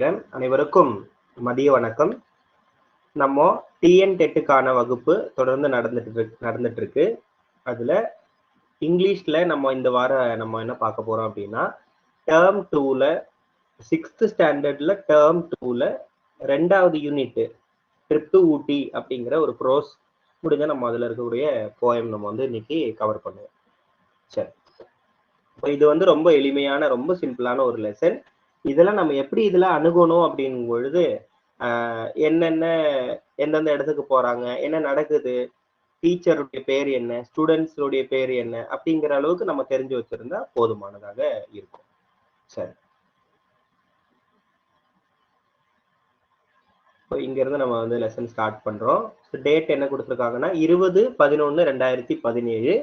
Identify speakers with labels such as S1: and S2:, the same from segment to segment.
S1: அனைவருக்கும் மதிய வணக்கம். நம்ம டிஎன் டெட்டுக்கான வகுப்பு தொடர்ந்து நடந்துட்டு இருக்கு. அதுல இங்கிலீஷ்ல நம்ம இந்த வாரம் நம்ம என்ன பார்க்க போறோம் அப்படின்னா, டேர்ம் 2ல 6th ஸ்டாண்டர்ட்ல டேர்ம் 2ல 2வது யூனிட் ட்ரிப் டு ஊட்டி அப்படிங்கிற ஒரு ப்ரோஸ் முடிஞ்ச நம்ம அதுல இருக்கக்கூடிய போயம் நம்ம இன்னைக்கு கவர் பண்ணுவோம். சரி, இது ரொம்ப எளிமையான ரொம்ப சிம்பிளான ஒரு லெசன். இதெல்லாம் நம்ம எப்படி இதுல அணுகணும் அப்படிங்கும் பொழுது என்னென்ன எந்தெந்த இடத்துக்கு போறாங்க, என்ன நடக்குது, டீச்சருடைய பேர் என்ன, ஸ்டூடெண்ட்ஸுடைய பேர் என்ன அப்படிங்கிற அளவுக்கு நம்ம தெரிஞ்சு வச்சிருந்தா போதுமானதாக இருக்கும். சரி, இங்க இருந்து நம்ம லெசன் ஸ்டார்ட் பண்றோம். டேட் என்ன கொடுத்துருக்காங்கன்னா 20/11/2017.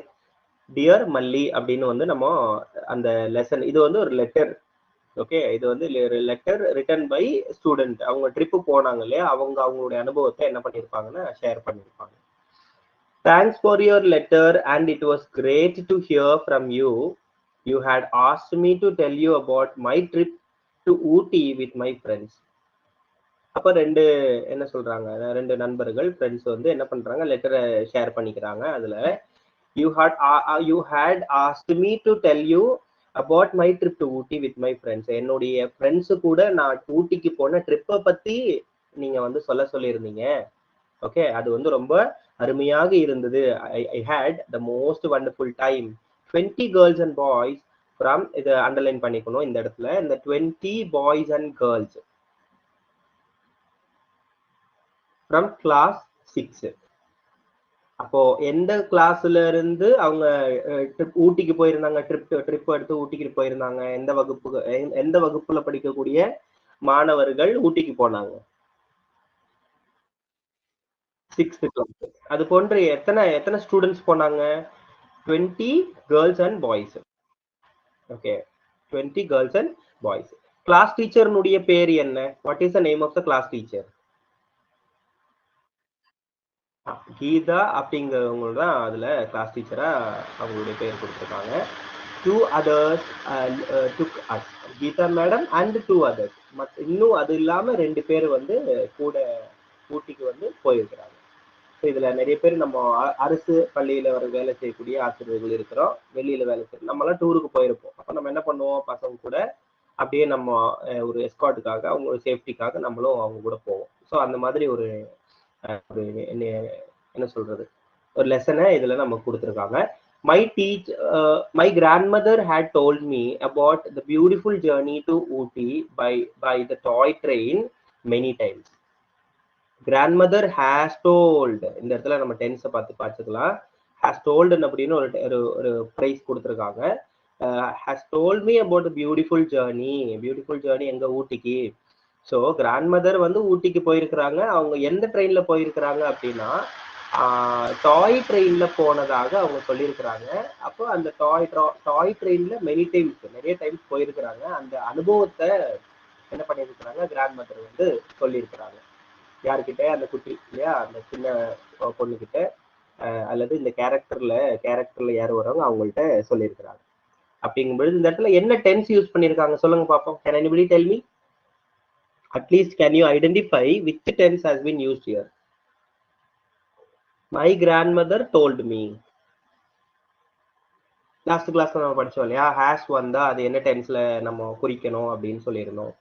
S1: டியர் மல்லி அப்படின்னு நம்ம அந்த லெசன், இது ஒரு லெட்டர். ஓகே, இது லெட்டர் ரிட்டன் பை ஸ்டூடெண்ட். அவங்க ட்ரிப்பு போனாங்க இல்லையா, அவங்களுடைய அனுபவத்தை என்ன பண்ணியிருப்பாங்கன்னா ஷேர் பண்ணியிருப்பாங்க. Thanks for your letter and it was great to hear from you. You had asked me to tell you about my trip to Ooty with my friends. அப்ப என்ன சொல்றாங்க, ரெண்டு நண்பர்கள் ஃப்ரெண்ட்ஸ் என்ன பண்றாங்க, லெட்டரை ஷேர் பண்ணிக்கிறாங்க. அதுல you had asked me to tell you about my trip to Ooty with my friends. என்னுடைய ஃப்ரெண்ட்ஸ் கூட நான் ஊட்டிக்கு போன ட்ரிப்பை பத்தி நீங்க சொல்லியிருந்தீங்க. ஓகே, அது ரொம்ப அருமையாக இருந்தது. I had the most wonderful time. 20 girls and boys from, இதை அண்டர்லைன் பண்ணிக்கணும் இந்த இடத்துல, இந்த 20 boys and girls from class 6. அப்போ எந்த கிளாஸ்ல இருந்து அவங்க ஊட்டிக்கு போயிருந்தாங்க, ட்ரிப் எடுத்து ஊட்டிக்கு போயிருந்தாங்க, எந்த வகுப்புல படிக்கக்கூடிய மாணவர்கள் ஊட்டிக்கு போனாங்க? 6th class. அது போன்று எத்தனை ஸ்டூடெண்ட்ஸ் போனாங்க? 20 girls and boys. Okay, 20 girls and boys. Class டீச்சர்னுடைய பேர் என்ன? What is the name of the class teacher? Geetha அப்படிங்கிறவங்க தான் அதுல கிளாஸ் டீச்சரா அவங்களுடைய பேர் கொடுத்துருக்காங்க. 2 others took us. Geetha madam and 2 others. இன்னும் அது இல்லாம 2 பேர் கூட ஊட்டிக்கு போயிருக்கிறாங்க. இதுல நிறைய பேர் நம்ம அரசு பள்ளியில வேலை செய்யக்கூடிய ஆசிரியர்கள் இருக்கிறோம். வெளியில வேலை செய்ய நம்மளாம் டூருக்கு போயிருப்போம். அப்ப நம்ம என்ன பண்ணுவோம், பசங்க கூட அப்படியே நம்ம ஒரு எஸ்கார்ட்டுக்காக, அவங்களோட சேஃப்டிக்காக நம்மளும் அவங்க கூட போவோம். ஸோ அந்த மாதிரி ஒரு என்ன சொல்றது, ஒரு லெசனை இதுல நம்ம கொடுத்துருக்காங்க. My grandmother had told me about the beautiful journey to Ooty by the toy train many times. Grandmother has told, இந்த இடத்துல நம்ம டென்ஸை பார்த்துக்கலாம். has told அப்படின்னு ஒரு பிரைஸ் கொடுத்துருக்காங்க. has told me about the beautiful journey எங்க ஊட்டிக்கு. ஸோ கிராண்ட்மதர் ஊட்டிக்கு போயிருக்கிறாங்க. அவங்க எந்த ட்ரெயின்ல போயிருக்கிறாங்க அப்படின்னா டாய் ட்ரெயின்ல போனதாக அவங்க சொல்லியிருக்கிறாங்க. அப்போ அந்த டாய் ட்ரெயின்ல நிறைய டைம்ஸ் போயிருக்கிறாங்க. அந்த அனுபவத்தை என்ன பண்ணியிருக்கிறாங்க, கிராண்ட்மதர் சொல்லியிருக்கிறாங்க. யாருக்கிட்ட? அந்த குட்டி இல்லையா, அந்த சின்ன பொண்ணுகிட்ட, அல்லது இந்த கேரக்டர்ல யார் வரவங்க அவங்கள்ட்ட சொல்லியிருக்கிறாங்க. அப்படிங்கும்பொழுது இந்த இடத்துல என்ன டென்ஸ் யூஸ் பண்ணியிருக்காங்க சொல்லுங்க பார்ப்போம். Can anybody tell me? At least can you identify which tense has been used here? My grandmother told me. Last கிளாஸ்ல நம்ம படிச்சோம் இல்லையா, has வந்தா அது என்ன டென்ஸ்ல நம்ம குறிக்கணும் அப்படின்னு சொல்லியிருந்தோம்.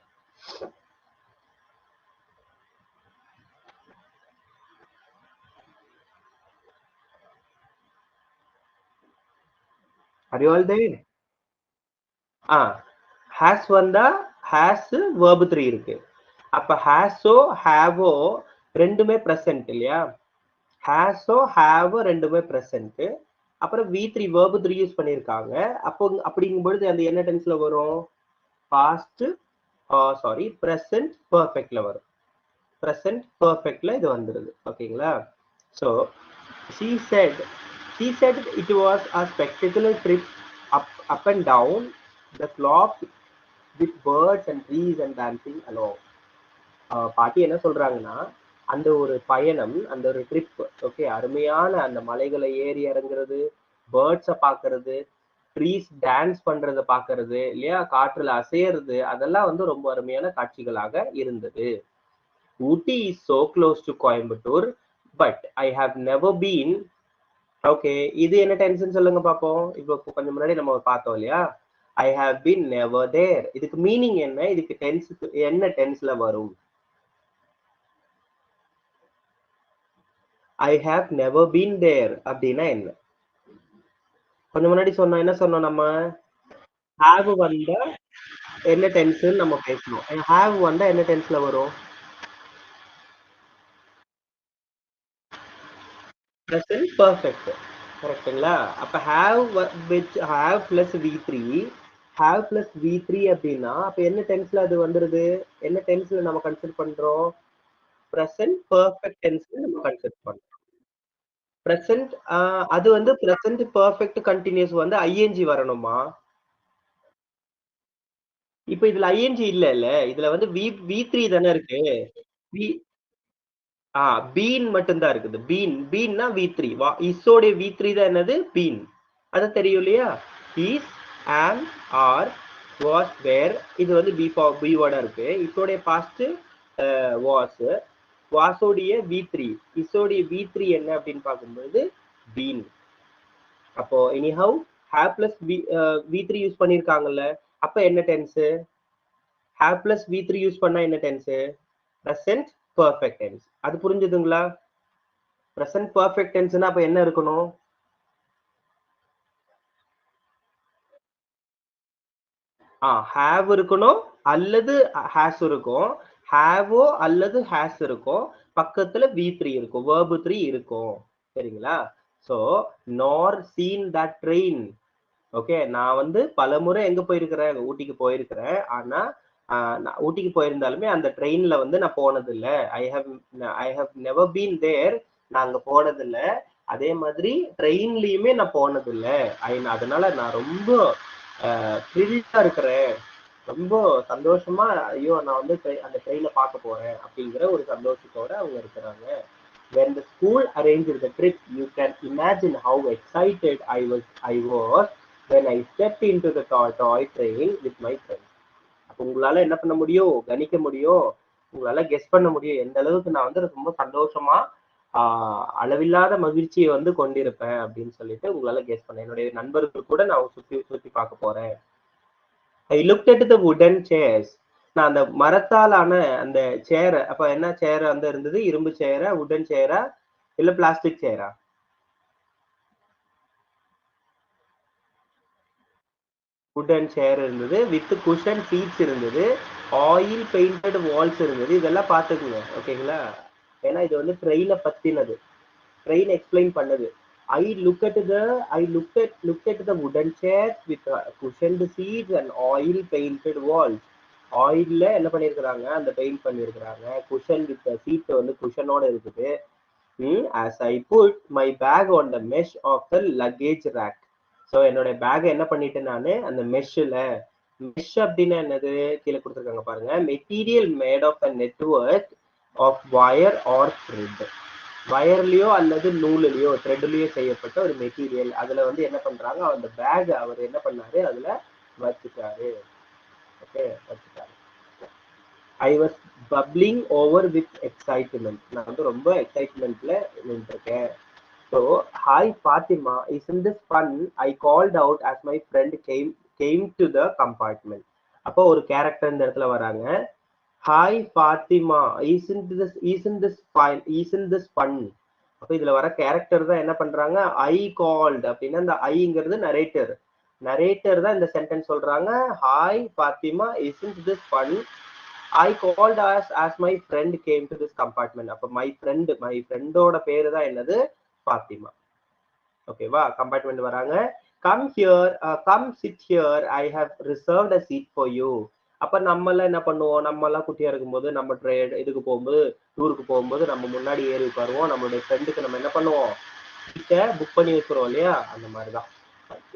S1: Are you all there? has வந்தா has verb 3 இருக்கு. அப்ப ஹாஸோ ஹாவோ ரெண்டுமே ப்ரெசன்ட் இல்லையா, ஹாஸோ ஹாவோ ரெண்டுமே ப்ரெசன்ட். அப்புறம் V3 verb 3 யூஸ் பண்ணியிருக்காங்க. அப்போ அப்படிங்கும்பொழுது அந்த என்ன டென்ஸ்ல வரும்? பாஸ்ட் ப்ரெசன்ட் பர்ஃபெக்ட்ல வரும். ப்ரெசன்ட் பர்ஃபெக்ட்ல இது வந்துருது. ஓகேங்களா? So she said it was a spectacular trip up and down the slope with birds and trees and dancing along. பாட்டி என்ன சொல்றாங்கன்னா, அந்த ஒரு பயணம், அந்த ஒரு ட்ரிப், ஓகே, அருமையான அந்த மலைகளை ஏறி இறங்குறது, பேர்ட்ஸை பார்க்கறது, ட்ரீஸ் டான்ஸ் பண்றத பாக்குறது இல்லையா, காற்றுல அசையறது, அதெல்லாம் வந்து ரொம்ப அருமையான காட்சிகளாக இருந்தது. Ooty is so close to Coimbatore but I have never been. Okay, இது என்ன டென்ஸ்ன்னு சொல்லுங்க பாப்போம். இப்போ கொஞ்சம் முன்னாடி நம்ம பார்த்தோம் இல்லையா, I have been never there. இதுக்கு மீனிங் என்ன? இதுக்கு டென்ஸ் என்ன டென்ஸ்ல வரும்? I have never been there அப்படின்னா என்ன? கொஞ்சம் முன்னாடி சொன்னோம், என்ன சொன்னோம் நம்ம? ஹாவ் வந்தா என்ன டென்ஸ்ன்னு நம்ம பேசணும். ஹாவ் வந்தா என்ன டென்ஸ்ல வரும்? Present perfect. கரெக்ட்டுங்களா? அப்ப have which have plus V three, have plus V three அப்படின்னா அப்ப என்ன டென்ஸ்ல அது வந்துருது? என்ன டென்ஸ்ல நம்ம கன்சிடர் பண்றோம்? பிரசன்ட் பர்ஃபெக்ட் டென்ஸ்ல நம்ம கன்சிடர் பண்றோம். பிரசன்ட் அது வந்து பிரசன்ட் பர்ஃபெக்ட் கண்டினியூஸ் வந்து ஐஎன்ஜி வரணுமா? இப்ப இதுல ஐஎன்ஜி இல்லல்ல. இதுல வந்து வி த்ரீ தானே இருக்கு. வி பீன் மட்டும் தான் இருக்குது. பீன்னா வி த்ரீ. இஸோடைய வி த்ரீ தான் என்னது? பீன். அது தெரியும் இல்லையா? இஸ், ஆம், ஆர், வாஸ், வேர். இது வந்து பி வேர்டா இருக்கு. இதோடைய பாஸ்ட் வாஸ். வாஸோடைய வி த்ரீ. இஸோடைய வி த்ரீ என்ன அப்படின்னு பார்க்கும்போது பீன். அப்போ anyhow have plus V three use பண்ணிருக்காங்கல்ல. அப்ப என்ன டென்ஸ்? Have plus V three use பண்ணா என்ன டென்ஸ்? Present perfect tense. அது புரிஞ்சுதுங்களா? பிரசன்ட் பர்ஃபெக்ட் டென்ஸ்னா அப்ப என்ன இருக்கணும்? ஹேவ் இருக்கணும் அல்லது ஹேஸ் இருக்கும். ஹேவோ அல்லது ஹேஸ் இருக்கும். பக்கத்துல வி த்ரீ இருக்கும், வேர்பு த்ரீ இருக்கும். சரிங்களா? ஸோ நார் சீன் தட் ட்ரெயின். ஓகே, நான் வந்து பலமுறை எங்க போயிருக்கிறேன்? ஊட்டிக்கு போயிருக்கிறேன். ஆனா நான் ஊட்டிக்கு போயிருந்தாலுமே அந்த ட்ரெயின்ல வந்து நான் போனது இல்ல. I have never been there. நான் அங்க போனது இல்ல. அதே மாதிரி ட்ரெயின்லயுமே நான் போனது இல்ல. அதனால நான் ரொம்ப த்ரில்லா இருக்கிறேன். ரொம்ப சந்தோஷமா, ஐயோ நான் வந்து அந்த ட்ரெயினை பார்க்க போறேன் அப்படிங்கிற ஒரு சந்தோஷத்தோட அவங்க இருக்கிறாங்க. When the school arranged the trip, you can imagine how excited I was when I stepped into the toy train with my friends. அப்ப உங்களால என்ன பண்ண முடியும்? கணிக்க முடியும். உங்களால கெஸ் பண்ண முடியும் எந்த அளவுக்கு நான் வந்து ரொம்ப சந்தோஷமா அளவில்லாத மகிழ்ச்சியை வந்து கொண்டிருப்பேன் அப்படின்னு சொல்லிட்டு உங்களால கெஸ் பண்ண. என்னுடைய நண்பர்கள் கூட நான் சுத்தி சுத்தி பார்க்க போறேன். ஐ looked at the wooden chairs. நான் அந்த மரத்தாலான அந்த சேரை, அப்ப என்ன சேர் வந்து இருந்தது? இரும்பு சேரா, வுடன் சேரா, இல்ல பிளாஸ்டிக் சேரா? வுடன் சேர் இருந்தது. வித் குஷன் சீட்ஸ் இருந்தது. ஆயில் பெயிண்டட் வால்ஸ் இருந்தது. இதெல்லாம் பார்த்துக்குங்க. ஓகேங்களா? ஏன்னா இது வந்து ட்ரெயினை பத்தினது. ட்ரெயின் எக்ஸ்பிளைன் பண்ணுது. I look at the I look at the wooden chairs with cushioned seats and oil painted walls. ஆயில்ல என்ன பண்ணிருக்கிறாங்க? அந்த பெயிண்ட் பண்ணிருக்கிறாங்க. குஷன் வித் சீட் வந்து குஷனோட இருக்குது. as I put my bag on the mesh of the luggage rack. So என்னோட back என்ன பண்ணிட்டேன் நான் அந்த மெஷ்ல. மெஷ் அப்படின்னா என்னது? கீழே கொடுத்துருக்காங்க பாருங்க. Material made of a network of wire or thread. வயர்லயோ அல்லது நூலுலயோ த்ரெட்லயோ செய்யப்பட்ட ஒரு மெட்டீரியல். அதுல வந்து என்ன பண்றாங்க? அந்த பேக் அவர் என்ன பண்ணாரு? அதுல வச்சுட்டாரு. ஓகே, வச்சுட்டாரு. I was bubbling over with excitement. நான் வந்து ரொம்ப எக்ஸைட்மெண்ட்ல நின்றுருக்கேன். So hi Fatima, isn't this fun? I called out as my friend came to the compartment. அப்போ ஒரு கேரக்டர் இந்த இடத்துல வராங்க. Hi Fatima, isn't this fun? அப்போ இதுல வர கேரக்டர் தான் என்ன பண்றாங்க? ஐ கால்ட் அப்படின்னா இந்த ஐங்கிறது நரேட்டர். நரேட்டர் தான் இந்த சென்டென்ஸ் சொல்றாங்க. Hi Fatima, isn't this fun? I called as my friend came to this compartment. அப்ப my friendோட பேரு தான் என்னது? ஃபாத்திமா. ஓகேவா? கம்பார்ட்மெண்ட் வராங்க. Come sit here, I have reserved a seat for you. அப்ப நம்ம எல்லாம் என்ன பண்ணுவோம்? நம்ம எல்லாம் குட்டியா இருக்கும்போது நம்ம இதுக்கு போகும்போது, டூருக்கு போகும்போது நம்ம முன்னாடி ஏறி உட்காருவோம். நம்மளுடைய ஃப்ரெண்டுக்கு நம்ம என்ன பண்ணுவோம்? சீட்டை புக் பண்ணி வச்சிருவோம் இல்லையா? அந்த மாதிரிதான்.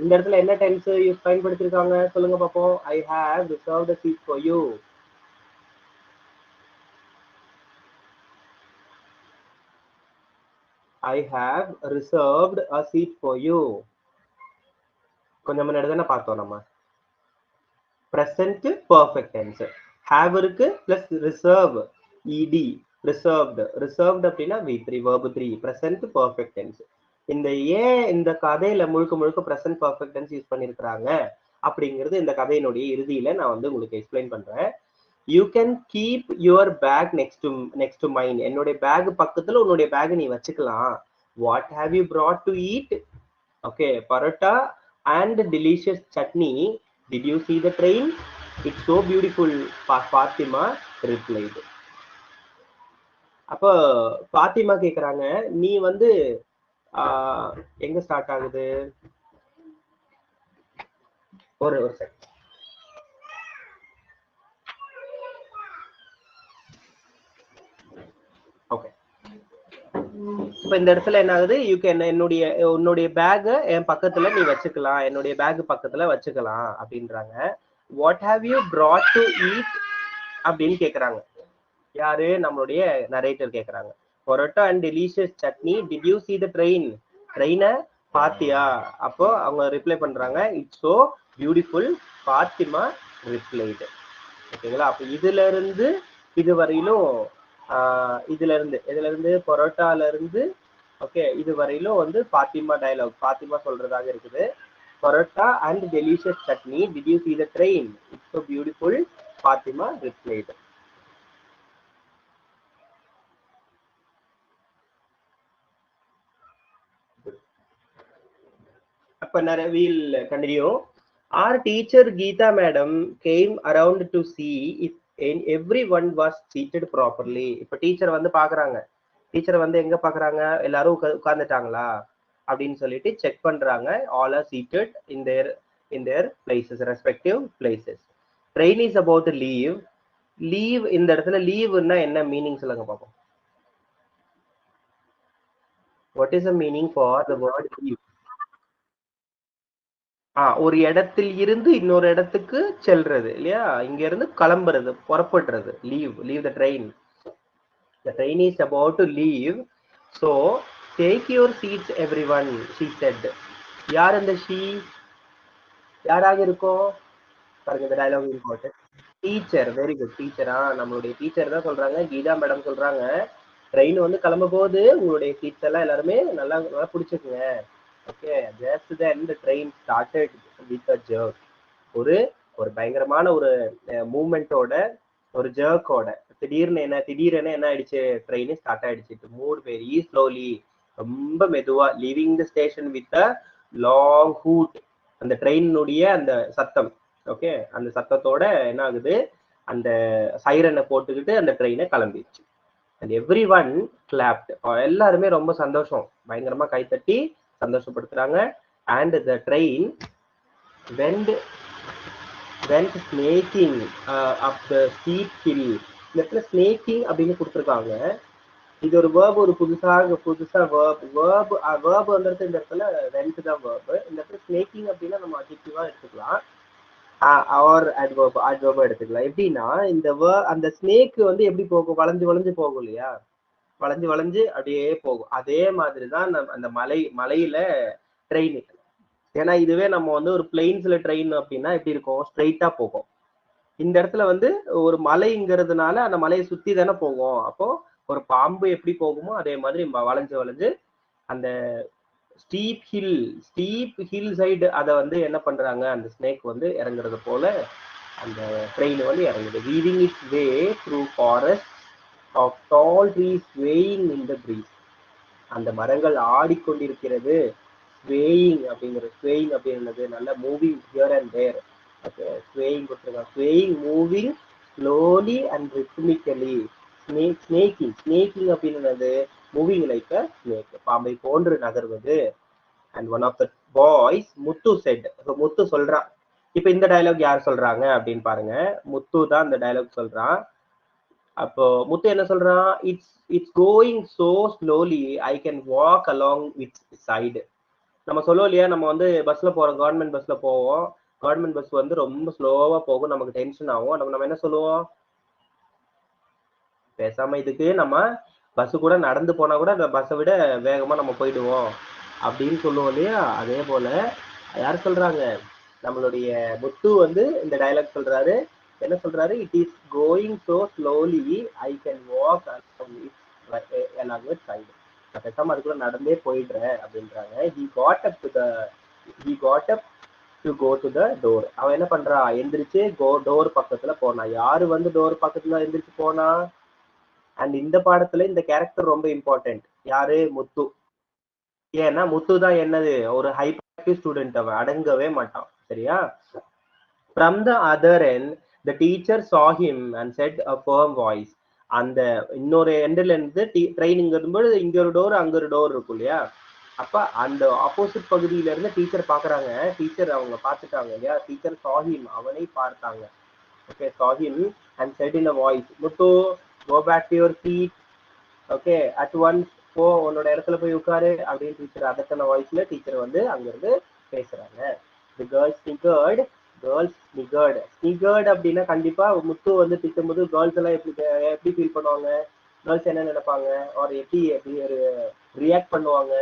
S1: இந்த இடத்துல என்ன டென்ஸ் பயன்படுத்திருக்காங்க சொல்லுங்க பார்ப்போம். I have reserved a seat for you. I have reserved a seat for you. கொஞ்சம் முன்னாடி தானே பார்த்தோம் நம்ம. present perfect tense. have இருக்கு plus reserve ed reserved அப்படின்னா v3 verb 3 present perfect tense. இந்த ஏன் இந்த கதையில முழுக்க முழுக்க present perfect tense யூஸ் பண்ணிருக்காங்க அப்படிங்கிறது இந்த கதையினுடைய இறுதியில நான் வந்து உங்களுக்கு எக்ஸ்பிளைன் பண்றேன். You can keep your bag next to mine. என்னுடைய பேக் பக்கத்துல உன்னுடைய பேக் நீ வச்சுக்கலாம். What have you brought to eat? Okay, parotta and delicious chutney. Did you see the train? It's so beautiful, Fatima replied. அப்போ பாத்திமா கேக்குறாங்க, நீ வந்து எங்க ஸ்டார்ட் ஆகுது? ஒரு செகண்ட். ஓகே, இப்ப இந்த இடத்துல என்ன ஆகுது? யூ கேன் உன்னுடைய பேக் என் பக்கத்துல நீ வச்சுக்கலாம், என்னுடைய பேக் பக்கத்துல வச்சுக்கலாம் அப்படின்றாங்க. What have you brought to eat அப்படின்னு கேக்குறாங்க. யாரு? நம்மளுடைய நரேட்டர் கேக்குறாங்க. Parotta and delicious chutney. Did you see the train? ட்ரெயினை பாத்தியா? அப்போ அவங்க ரிப்ளை பண்றாங்க, it's so beautiful, Fatima replied. ஓகேங்களா? அப்ப இதுல இருந்து இது வரையிலும் இதுல இருந்து பரோட்டால இருந்து ஓகே இது வரையிலும் வந்து பாத்திமா டயலாக், பாத்திமா சொல்றதாக இருக்குது. Parotta and delicious chutney. Did you see the train? It's so beautiful, Fatima replied. அப்ப we'll continue. Our teacher Geeta madam came around to see if everyone was seated properly. இப்ப டீச்சர் வந்து பாக்குறாங்க. டீச்சர் வந்து எங்க பாக்குறாங்க? எல்லாரும் உட்கார்ந்துட்டாங்களா அப்படின்னு சொல்லிட்டு செக் பண்றாங்க. all are seated in their places, respective places. Train is about to leave. leave இந்த இடத்துல லீவ்னா என்ன மீனிங் சொல்லுங்க பாப்போம். What is the meaning for the word leave? ஒரு இடத்தில் இருந்து இன்னொரு இடத்துக்கு செல்றது இல்லையா? இங்க இருந்து கிளம்புறது, புறப்படுறது. Leave the train. The train is about to leave. So take your seats everyone, she said. யார் அந்த she? யாராக இருக்கும் பாருங்க, இந்த dialogue important. Teacher, very good, டீச்சரா? நம்மளுடைய டீச்சர் தான் சொல்றாங்க, கீதா மேடம் சொல்றாங்க, ட்ரெயின் வந்து கிளம்ப போது உங்களுடைய சீட்ஸ் எல்லாம் எல்லாருமே நல்லா நல்லா பிடிச்சிக்குங்க. Okay, just then the train started with a jerk. ஒரு பயங்கரமான ஒரு மூவ்மெண்டோட, ஒரு ஜர்க்கோட, திடீர்னு என்ன ஆயிடுச்சு? ட்ரெயின் ஸ்டார்ட் ஆயிடுச்சு. டு மூவ் வெரி ஸ்லோலி, ரொம்ப மெதுவா. Leaving the station with a long hood. அந்த ட்ரெயினுடைய அந்த சத்தம், ஓகே, அந்த சத்தத்தோட என்ன ஆகுது? அந்த சைரனை போட்டுக்கிட்டு அந்த ட்ரெயினை கிளம்பிடுச்சு. And every one clapped. எல்லாருமே ரொம்ப சந்தோஷம், பயங்கரமா கைத்தட்டி சந்தோஷப்படுத்துறாங்க. And the train went snaking up the steep hill. இந்த இடத்துல ஸ்னேக்கிங் அப்படின்னு கொடுத்துருக்காங்க. இது ஒரு வேர்ப், ஒரு புதுசா வேர்ப் வந்துருக்கு. இந்த இடத்துல வென்ட் தான் வேர்ப். இந்த இடத்துல ஸ்னேக்கிங் அப்படின்னா நம்ம அட்ஜெக்டிவா எடுத்துக்கலாம், ஆர் அட்வர்பா எடுத்துக்கலாம். எப்படின்னா இந்த அந்த ஸ்னேக் வந்து எப்படி போகும்? வளைஞ்சு போகும் இல்லையா? வளைஞ்சு அப்படியே போகும். அதே மாதிரிதான் அந்த மலையில ட்ரெயின். ஏன்னா இதுவே நம்ம வந்து ஒரு பிளெயின்ஸ்ல ட்ரெயின் அப்படின்னா எப்படி இருக்கும்? ஸ்ட்ரெயிட்டா போகும். இந்த இடத்துல வந்து ஒரு மலைங்கிறதுனால அந்த மலையை சுத்தி தானே போகும். அப்போ ஒரு பாம்பு எப்படி போகுமோ அதே மாதிரி வளைஞ்சு அந்த ஸ்டீப் ஹில் சைடு அதை வந்து என்ன பண்றாங்க? அந்த ஸ்னேக் வந்து இறங்குறது போல அந்த ட்ரெயின் வந்து இறங்குது. Weaving its way through forest of tall trees swaying in the breeze. அந்த மரங்கள் ஆடிக்கொண்டிருக்கிறது. ஸ்வேயிங் அப்படிங்கிறது நல்ல moving here and there. Swaying கொடுத்துருக்காங்க. Swaying, moving slowly and rhythmically. Snaking அப்படின்றது மூவிங் லைக் அ ஸ்னேக், பாம்பை போன்று நகர்வது. And one of the boys, Muthu said. Muthu சொல்றான். இப்ப இந்த டயலாக் யார் சொல்றாங்க அப்படின்னு பாருங்க. முத்து தான் இந்த டயலாக் சொல்றான். அப்போ முத்து என்ன சொல்றான்? It's going so slowly I can walk along with side. நம்ம சொல்லுவோம் இல்லையா, நம்ம வந்து பஸ்ல போறோம், கவர்மெண்ட் பஸ்ல போவோம். கவர்மெண்ட் பஸ் வந்து ரொம்ப ஸ்லோவா போகும், நமக்கு டென்ஷன் ஆகும். நம்ம என்ன சொல்லுவோம்? பேசாம இதுக்கு நம்ம பஸ் கூட நடந்து போனா கூட அந்த பஸ்ஸை விட வேகமா நம்ம போயிடுவோம் அப்படின்னு சொல்லுவோம் இல்லையா? அதே போல யார் சொல்றாங்க? நம்மளுடைய முத்து வந்து இந்த டயலாக் சொல்றாரு. என்ன சொல்றாரு? It is going so slowly I can walk along with side. நான் பேசாம அதுக்குள்ள நடந்தே போயிடுறேன் அப்படின்றாங்க. He got up to go to the door. அவன் என்ன பண்றான்? எந்திரிச்சு டோர் பக்கத்துல போனா. யாரு வந்து டோர் பக்கத்துல எந்திரிச்சு போனா? அண்ட் இந்த பாடத்துல இந்த கேரக்டர் ரொம்ப இம்பார்ட்டன்ட். யாரு? முத்து. ஏன்னா முத்து தான் என்னது, ஒரு ஹைப்பர் ஆக்டிவ் ஸ்டூடெண்ட், அவன் அடங்கவே மாட்டான். சரியா? From the other end, the teacher saw him and said a firm voice. அந்த இன்னொரு எண்ட்ல இருந்து ட்ரைனிங் வரும்போது இங்க ஒரு டோர் அங்க ஒரு டோர் இருக்கும் இல்லையா? அப்ப அந்த ஆப்போசிட் பகுதியில இருந்து டீச்சர் பாக்குறாங்க. டீச்சர் அவங்க பாத்துட்டாங்க இல்லையா? டீச்சர் saw him, அவனை பார்த்தாங்க. Okay, saw him and said in a voice, Muthu, go back to your seat. Okay, at once போ, உன்னோட இடத்துல போய் உட்காரு அப்படின்னு டீச்சர் அதற்கான வாய்ஸ்ல டீச்சர் வந்து அங்கிருந்து பேசுறாங்க. தி கேர்ள்ஸ் ஸ்னிகர்ட். ஸ்னிகர்ட் அப்படின்னா கண்டிப்பா முத்து வந்து திட்டும்போது கேர்ள்ஸ் எல்லாம் எப்படி ஃபீல் பண்ணுவாங்க? கேர்ள்ஸ் என்ன நினைப்பாங்க? ஒரு எப்படி ஒரு ரியாக்ட் பண்ணுவாங்க?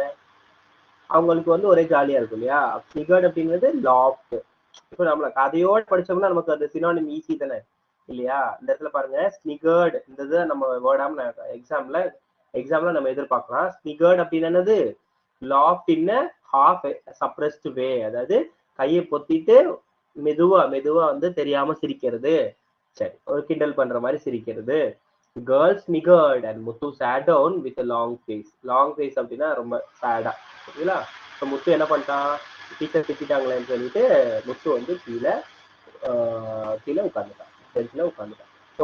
S1: அவங்களுக்கு வந்து ஒரே ஜாலியா இருக்கும் இல்லையா? ஸ்னிகர்ட் அப்படிங்கிறது லாஃப்ட். இப்போ நம்மள கதையோட படிச்சோம்னா நமக்கு அந்த சினானிம் ஈஸி தானே இல்லையா? இந்த இடத்துல பாருங்க, ஸ்னிகர்ட் இந்த இதை நம்ம வேர்டாம எக்ஸாம்ல நம்ம எதிர்பார்க்கலாம். ஸ்னிகர்ட் அப்படின்னு என்னது? லாஃப்ட் இன் ஹாஃப் சப்ரஸ்ட் வே, அதாவது கையை பொத்திட்டு மெதுவா மெதுவா வந்து தெரியாம சிரிக்கிறது. சரி, ஒரு கிண்டல் பண்ற மாதிரி சிரிக்கிறது. Girls sniggered and Muthu sat down with a long face. Long face அப்படின்னா ரொம்ப சேடா, சரிங்களா? இப்போ முத்து என்ன பண்ணிட்டான்? டீச்சர் திட்டாங்களேன்னு சொல்லிட்டு முத்து வந்து கீழே உட்காந்துட்டான், பெஞ்சில் உட்காந்துட்டான். ஸோ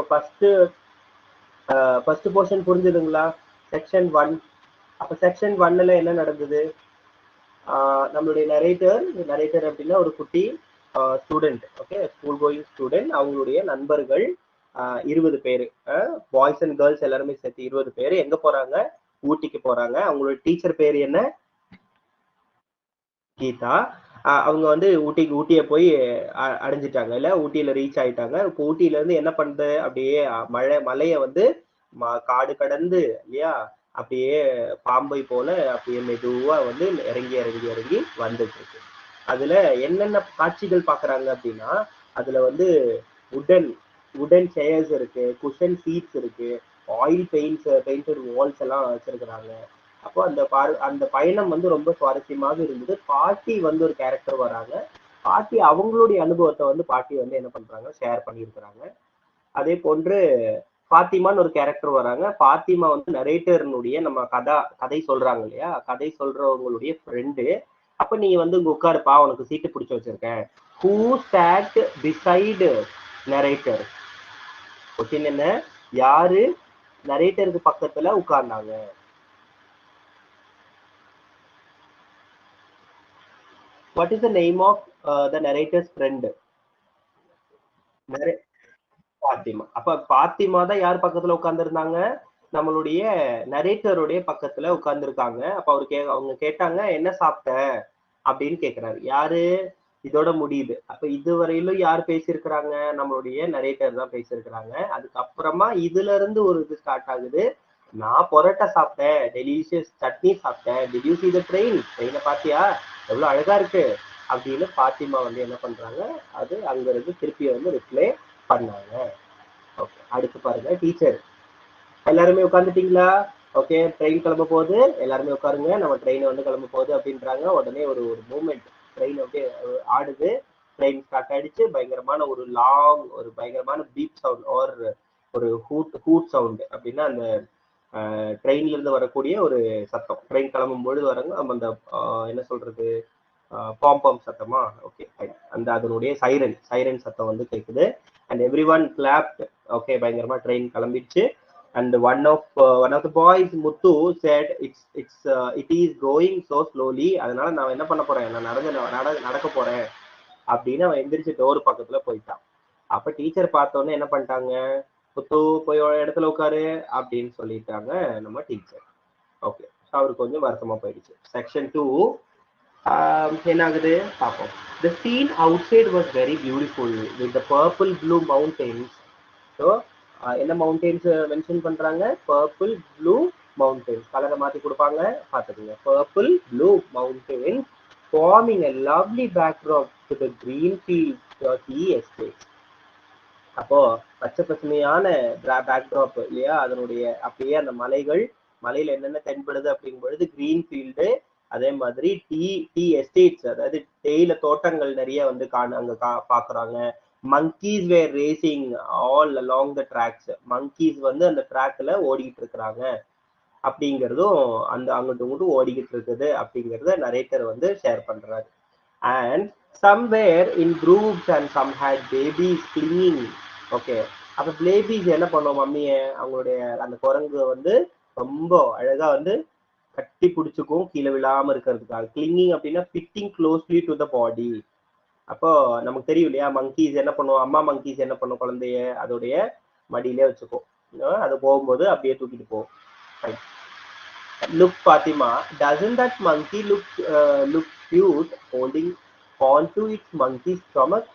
S1: ஃபர்ஸ்ட் போர்ஷன் புரிஞ்சுதுங்களா? செக்ஷன் 1. அப்ப செக்ஷன் 1ல என்ன நடந்தது? நம்மளுடைய நரேட்டர் அப்படின்னா ஒரு குட்டி student, okay, school going student. அவங்களுடைய நண்பர்கள் 20 பேரு, பாய்ஸ் அண்ட் கேர்ள்ஸ் எல்லாருமே சேர்த்து 20 பேரு எங்க போறாங்க? ஊட்டிக்கு போறாங்க. அவங்களோட டீச்சர் பேர் என்ன? கீதா. அவங்க வந்து ஊட்டியை போய் அடைஞ்சிட்டாங்க இல்ல, ஊட்டியில ரீச் ஆயிட்டாங்க. இப்போ ஊட்டியில இருந்து என்ன பண்ணுது? அப்படியே மலையை வந்து காடு கடந்து இல்லையா, அப்படியே பாம்பை போல அப்படியே மெதுவா வந்து இறங்கி இறங்கி இறங்கி வந்துட்டு இருக்கு. அதுல என்னென்ன காட்சிகள் பாக்குறாங்க அப்படின்னா, அதுல வந்து உடன் சேர்ஸ் இருக்கு, குஷன் சீட்ஸ் இருக்கு, ஆயில் பெயிண்டட் வால்ஸ் எல்லாம் வச்சிருக்கிறாங்க. அப்போ அந்த பயணம் வந்து ரொம்ப சுவாரஸ்யமாக இருந்தது. பாட்டி வந்து ஒரு கேரக்டர் வராங்க. பாட்டி அவங்களுடைய அனுபவத்தை வந்து பாட்டி வந்து என்ன பண்றாங்க? ஷேர் பண்ணியிருக்கிறாங்க. அதே போன்று பாத்திமான்னு ஒரு கேரக்டர் வராங்க. பாத்திமா வந்து நரேட்டர்னுடைய நம்ம கதை சொல்றாங்க இல்லையா? கதை சொல்றவங்களுடைய ஃப்ரெண்டு. அப்ப நீ வந்து இங்க உட்காருப்பா, உனக்கு சீட்டு பிடிச்சு வச்சிருக்கேன். Who sat beside narrator? Question என்ன? யாரு நரேட்டருக்கு பக்கத்துல உட்கார்ந்தாங்க? What is the name of the narrator's friend? Fatima. அப்ப பாத்திமா தான் யார் பக்கத்துல உட்கார்ந்துருந்தாங்க? நம்மளுடைய நரேட்டருடைய பக்கத்துல உட்கார்ந்துருக்காங்க. அப்ப அவங்க கேட்டாங்க, என்ன சாப்பிட்ட அப்படின்னு கேக்குறாரு. யாரு? இதோட முடியுது. அப்ப இதுவரையிலும் யார் பேசியிருக்கிறாங்க? நம்மளுடைய நரேட்டர் தான் பேசியிருக்கிறாங்க. அதுக்கப்புறமா இதுல இருந்து ஒரு இது ஸ்டார்ட் ஆகுது. நான் பொரோட்டா சாப்பிட்டேன், டெலிஷியஸ் சட்னி சாப்பிட்டேன், did you see the train? ட்ரெயினை பாத்தியா, எவ்வளவு அழகா இருக்கு அப்படின்னு பாத்திமா வந்து என்ன பண்றாங்க? அது அங்க இருந்து திருப்பி வந்து ரிப்ளை பண்ணாங்க. ஓகே, அடுத்து பாருங்க, டீச்சர். எல்லாருமே உட்காந்துட்டீங்களா? ஓகே, ட்ரெயின் கிளம்ப போகுது, எல்லாருமே உட்காருங்க, நம்ம ட்ரெயின் வந்து கிளம்ப போகுது அப்படின்றாங்க. உடனே ஒரு மூமெண்ட், ட்ரெயின் அப்படியே ஆடுது. ட்ரெயின் ஸ்டார்ட் ஆயிடுச்சு. பயங்கரமான ஒரு பயங்கரமான பீப் சவுண்ட் ஆர் ஒரு ஹூட் சவுண்ட் அப்படின்னா அந்த ட்ரெயின்ல இருந்து வரக்கூடிய ஒரு சத்தம். ட்ரெயின் கிளம்பும் பொழுது வராங்க நம்ம அந்த என்ன சொல்றது, பாம் சத்தமா? ஓகே, அந்த அதனுடைய சைரன் சத்தம் வந்து கேட்குது. And every one clapped. Okay, பயங்கரமா ட்ரெயின் கிளம்பிடுச்சு. And one of the boys Muthu said it is going so slowly. அதனால நான் என்ன பண்ண போறேன்? நான் நடக்க போறேன் அப்படின்னு அவன் எந்திரிச்சு டோர் பக்கத்துல போயிட்டான். அப்ப டீச்சர் பார்த்தோன்னே என்ன பண்ணிட்டாங்க? முத்து போய் இடத்துல உட்காரு அப்படின்னு சொல்லிட்டாங்க நம்ம டீச்சர். ஓகே, அவருக்கு கொஞ்சம் வருத்தமா போயிடுச்சு. செக்ஷன் 2 என்ன ஆகுது பார்ப்போம். The scene outside was very beautiful with the purple blue mountains. So என்ன மவுண்டெயின்ஸ் மென்ஷன் பண்றாங்க? Purple blue mountains. கலரை மாத்தி கொடுப்பாங்க, பார்த்துக்கோங்க. Purple blue mountains forming a lovely backdrop to the green field tea estate. அப்போ பச்சை பசுமையான பேக்ட்ராப் இல்லையா, அதனுடைய அப்படியே அந்த மலையில என்னென்ன தென்படுது அப்படிங்கும் பொழுது கிரீன் ஃபீல்டு, அதே மாதிரி டீ எஸ்டேட்ஸ், அதாவது தேயிலை தோட்டங்கள் நிறைய வந்து அங்க பாக்குறாங்க. monkeys were racing all along the tracks. monkeys வந்து அந்த ட்ராக்ல ஓடிக்கிட்டு இருக்கிறாங்க அப்படிங்கிறதும், அந்த அங்கிட்டு இங்கிட்டு ஓடிக்கிட்டு இருக்குது அப்படிங்கிறத நரேட்டர் வந்து ஷேர் பண்றாரு. and some were in groups and some had babies clinging. Okay, அப்ப பேபிஸ் என்ன பண்ணும், மம்மிய அவங்களுடைய அந்த குரங்கு வந்து ரொம்ப அழகா வந்து கட்டி பிடிச்சுக்கும் கீழே விழாம இருக்கிறதுக்காக. கிளிங்கிங் அப்படின்னா ஃபிட்டிங் க்ளோஸ்லி டு த பாடி. அப்போ நமக்கு தெரியும் இல்லையா, மங்கீஸ் என்ன பண்ணும், அம்மா மங்கீஸ் என்ன பண்ணும், குழந்தைய அதோடைய மடியிலே வச்சுக்கும். அது போகும்போது அப்படியே தூக்கிட்டு போகும். Look Fatima, doesn't that monkey look cute holding on to its monkey's stomach?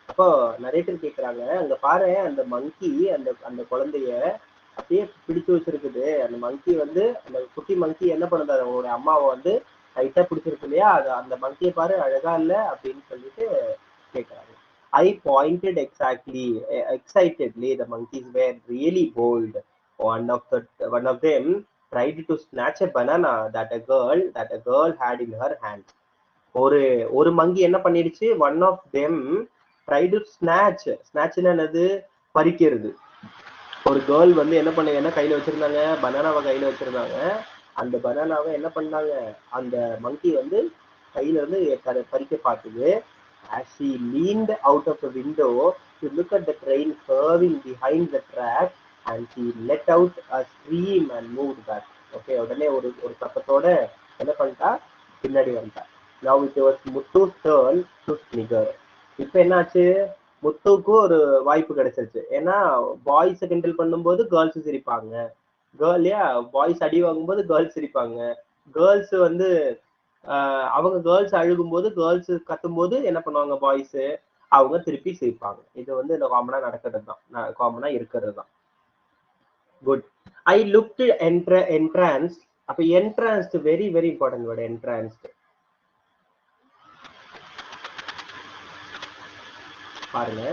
S1: அப்போ நரேட்டர் கேக்குறாங்க, அங்க பாரு அந்த மங்கி அந்த அந்த குழந்தைய அப்படியே பிடிச்சு வச்சிருக்குது. அந்த மங்கி வந்து அந்த குட்டி மங்கி என்ன பண்ணுது, அவங்களுடைய அம்மாவை வந்து டைட்டா பிடிச்சிருக்கு இல்லையா, அது அந்த மங்கியை பாரு அழகா இல்ல அப்படின்னு சொல்லிட்டு கேட்கிறாங்க. I pointed excitedly. The monkeys were really bold. One of them tried to snatch a banana that a girl had in her hand. ஒரு மங்கி என்ன பண்ணிடுச்சு, one of them try to snatch என்னது, பறிக்கிறது. ஒரு கேர்ள் வந்து என்ன கையில வச்சிருந்தாங்க, பனானாவை கையில வச்சிருந்தாங்க. அந்த பனானாவை என்ன பண்ணாங்க, அந்த மங்கி வந்து கையில இருந்து பறிக்க பார்த்துது. As she leaned out of the window to look at the train curving behind the track, and she let out a scream and moved back. Okay, உடனே ஒரு சத்தத்தோட என்ன பண்ணிட்டா, பின்னாடி வந்துட்டா. Now it was Muthu's turn to snigger. இப்ப என்னாச்சு, முத்துக்கு ஒரு வாய்ப்பு கிடைச்சிருச்சு. ஏன்னா பாய்ஸ் கிண்டல் பண்ணும்போது கேர்ள்ஸ் சிரிப்பாங்க, பாய்ஸ் அடி வாங்கும்போது கேர்ள்ஸ் சிரிப்பாங்க. கேர்ள்ஸ் வந்து அவங்க கேர்ள்ஸ் அழுகும்போது, கேர்ள்ஸ் கத்தும்போது என்ன பண்ணுவாங்க பாய்ஸ், அவங்க திருப்பி சிரிப்பாங்க. இது வந்து இந்த காமனா நடக்கிறது தான், காமனா இருக்கிறது தான். குட். I looked entrance. அப்ப entrance very very important word, entrance. பாருங்க,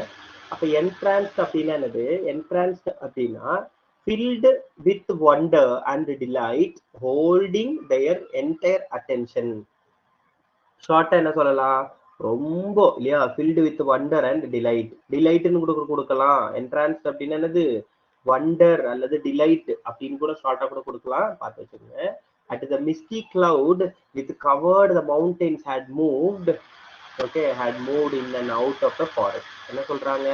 S1: அப்ப என்ட்ரான்ஸ் அப்படின்னா என்னது, என்ட்ரான்ஸ் அப்படின்னா filled with wonder and delight, holding their entire attention. ஷார்ட்டா என்ன சொல்லலாம், ரொம்ப இல்லையா, filled with wonder and delight. டிலைட்னு கொடுக்கலாம். என்ட்ரான்ஸ் அப்படின்னா என்னது, வண்டர் அல்லது டிலைட் அப்படின்னு கூட ஷார்ட்டா கூட கொடுக்கலாம், பார்த்து வச்சுக்கோங்க. At the misty cloud with covered the mountains had moved in and out of the forest. என்ன சொல்றாங்க,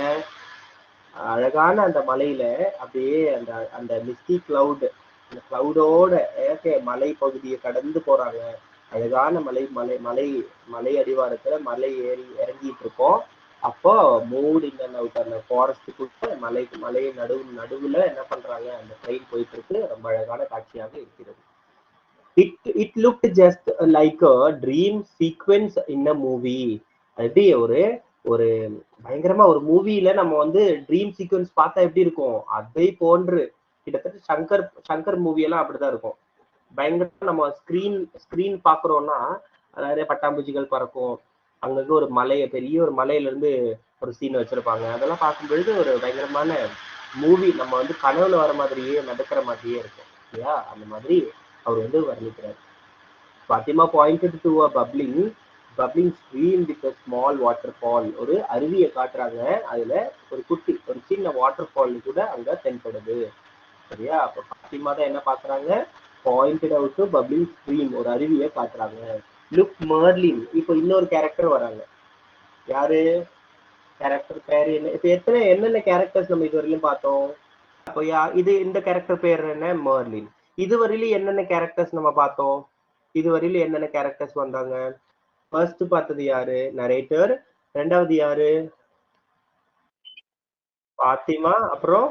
S1: அழகான அந்த மலையில அப்படியே அந்த அந்த மிஸ்டி கிளவுட், அந்த கிளவுடோட மலை பகுதியை கடந்து போறாங்க. அழகான மலை அடிவாரத்துல மலை ஏறி இறங்கிட்டு இருக்கோம். அப்போ மூட் இன் அண்ட் அவுட், அந்த ஃபாரஸ்டுக்குள்ள மலை நடுவுல என்ன பண்றாங்க, அந்த ட்ரெயின் போயிட்டு இருக்கு. ரொம்ப அழகான காட்சியாக இருக்கிறது. It looked just like a dream sequence in a movie. அது ஒரு பயங்கரமா ஒரு மூவில நம்ம வந்து ட்ரீம் சீக்வன்ஸ் பார்த்தா எப்படி இருக்கும், அதை போன்று கிட்டத்தட்ட சங்கர் மூவி எல்லாம் அப்படிதான் இருக்கும். பயங்கரமா நம்ம ஸ்கிரீன் பாக்குறோம்னா நிறைய பட்டாம்பூச்சிகள் பறக்கும், அங்கங்க ஒரு பெரிய ஒரு மலையில இருந்து ஒரு சீன் வச்சிருப்பாங்க. அதெல்லாம் பார்க்கும் பொழுது ஒரு பயங்கரமான மூவி, நம்ம வந்து கனவுல வர மாதிரியே நடக்கிற மாதிரியே இருக்கும் இல்லையா, அந்த மாதிரி அவர் வந்து வர்ணிக்கிறார். Fatima pointed to a bubbling stream with a small waterfall. ஒரு அருவியை காட்டுறாங்க, அதுல ஒரு சின்ன வாட்டர் ஃபால் கூட அங்க தென்படுது. சரியா, அப்ப பாத்திமா தான் என்ன பாக்குறாங்க, pointed out to bubbling stream, ஒரு அருவியை காட்டுறாங்க. Look Merlin. இப்போ இன்னொரு கேரக்டர் வராங்க. யாரு கேரக்டர் பேரு என்ன, இப்ப என்னென்ன கேரக்டர்ஸ் நம்ம இதுவரையிலும் பார்த்தோம். அப்போ இந்த கேரக்டர் பேர் என்ன, மெர்லின். இதுவரையிலும் என்னென்ன கேரக்டர்ஸ் நம்ம பார்த்தோம், இதுவரையிலும் என்னென்ன கேரக்டர்ஸ் வந்தாங்க. ஃபர்ஸ்ட் பார்த்தது யாரு, நரேட்டர். ரெண்டாவது யாரு, பாத்திமா. அப்புறம்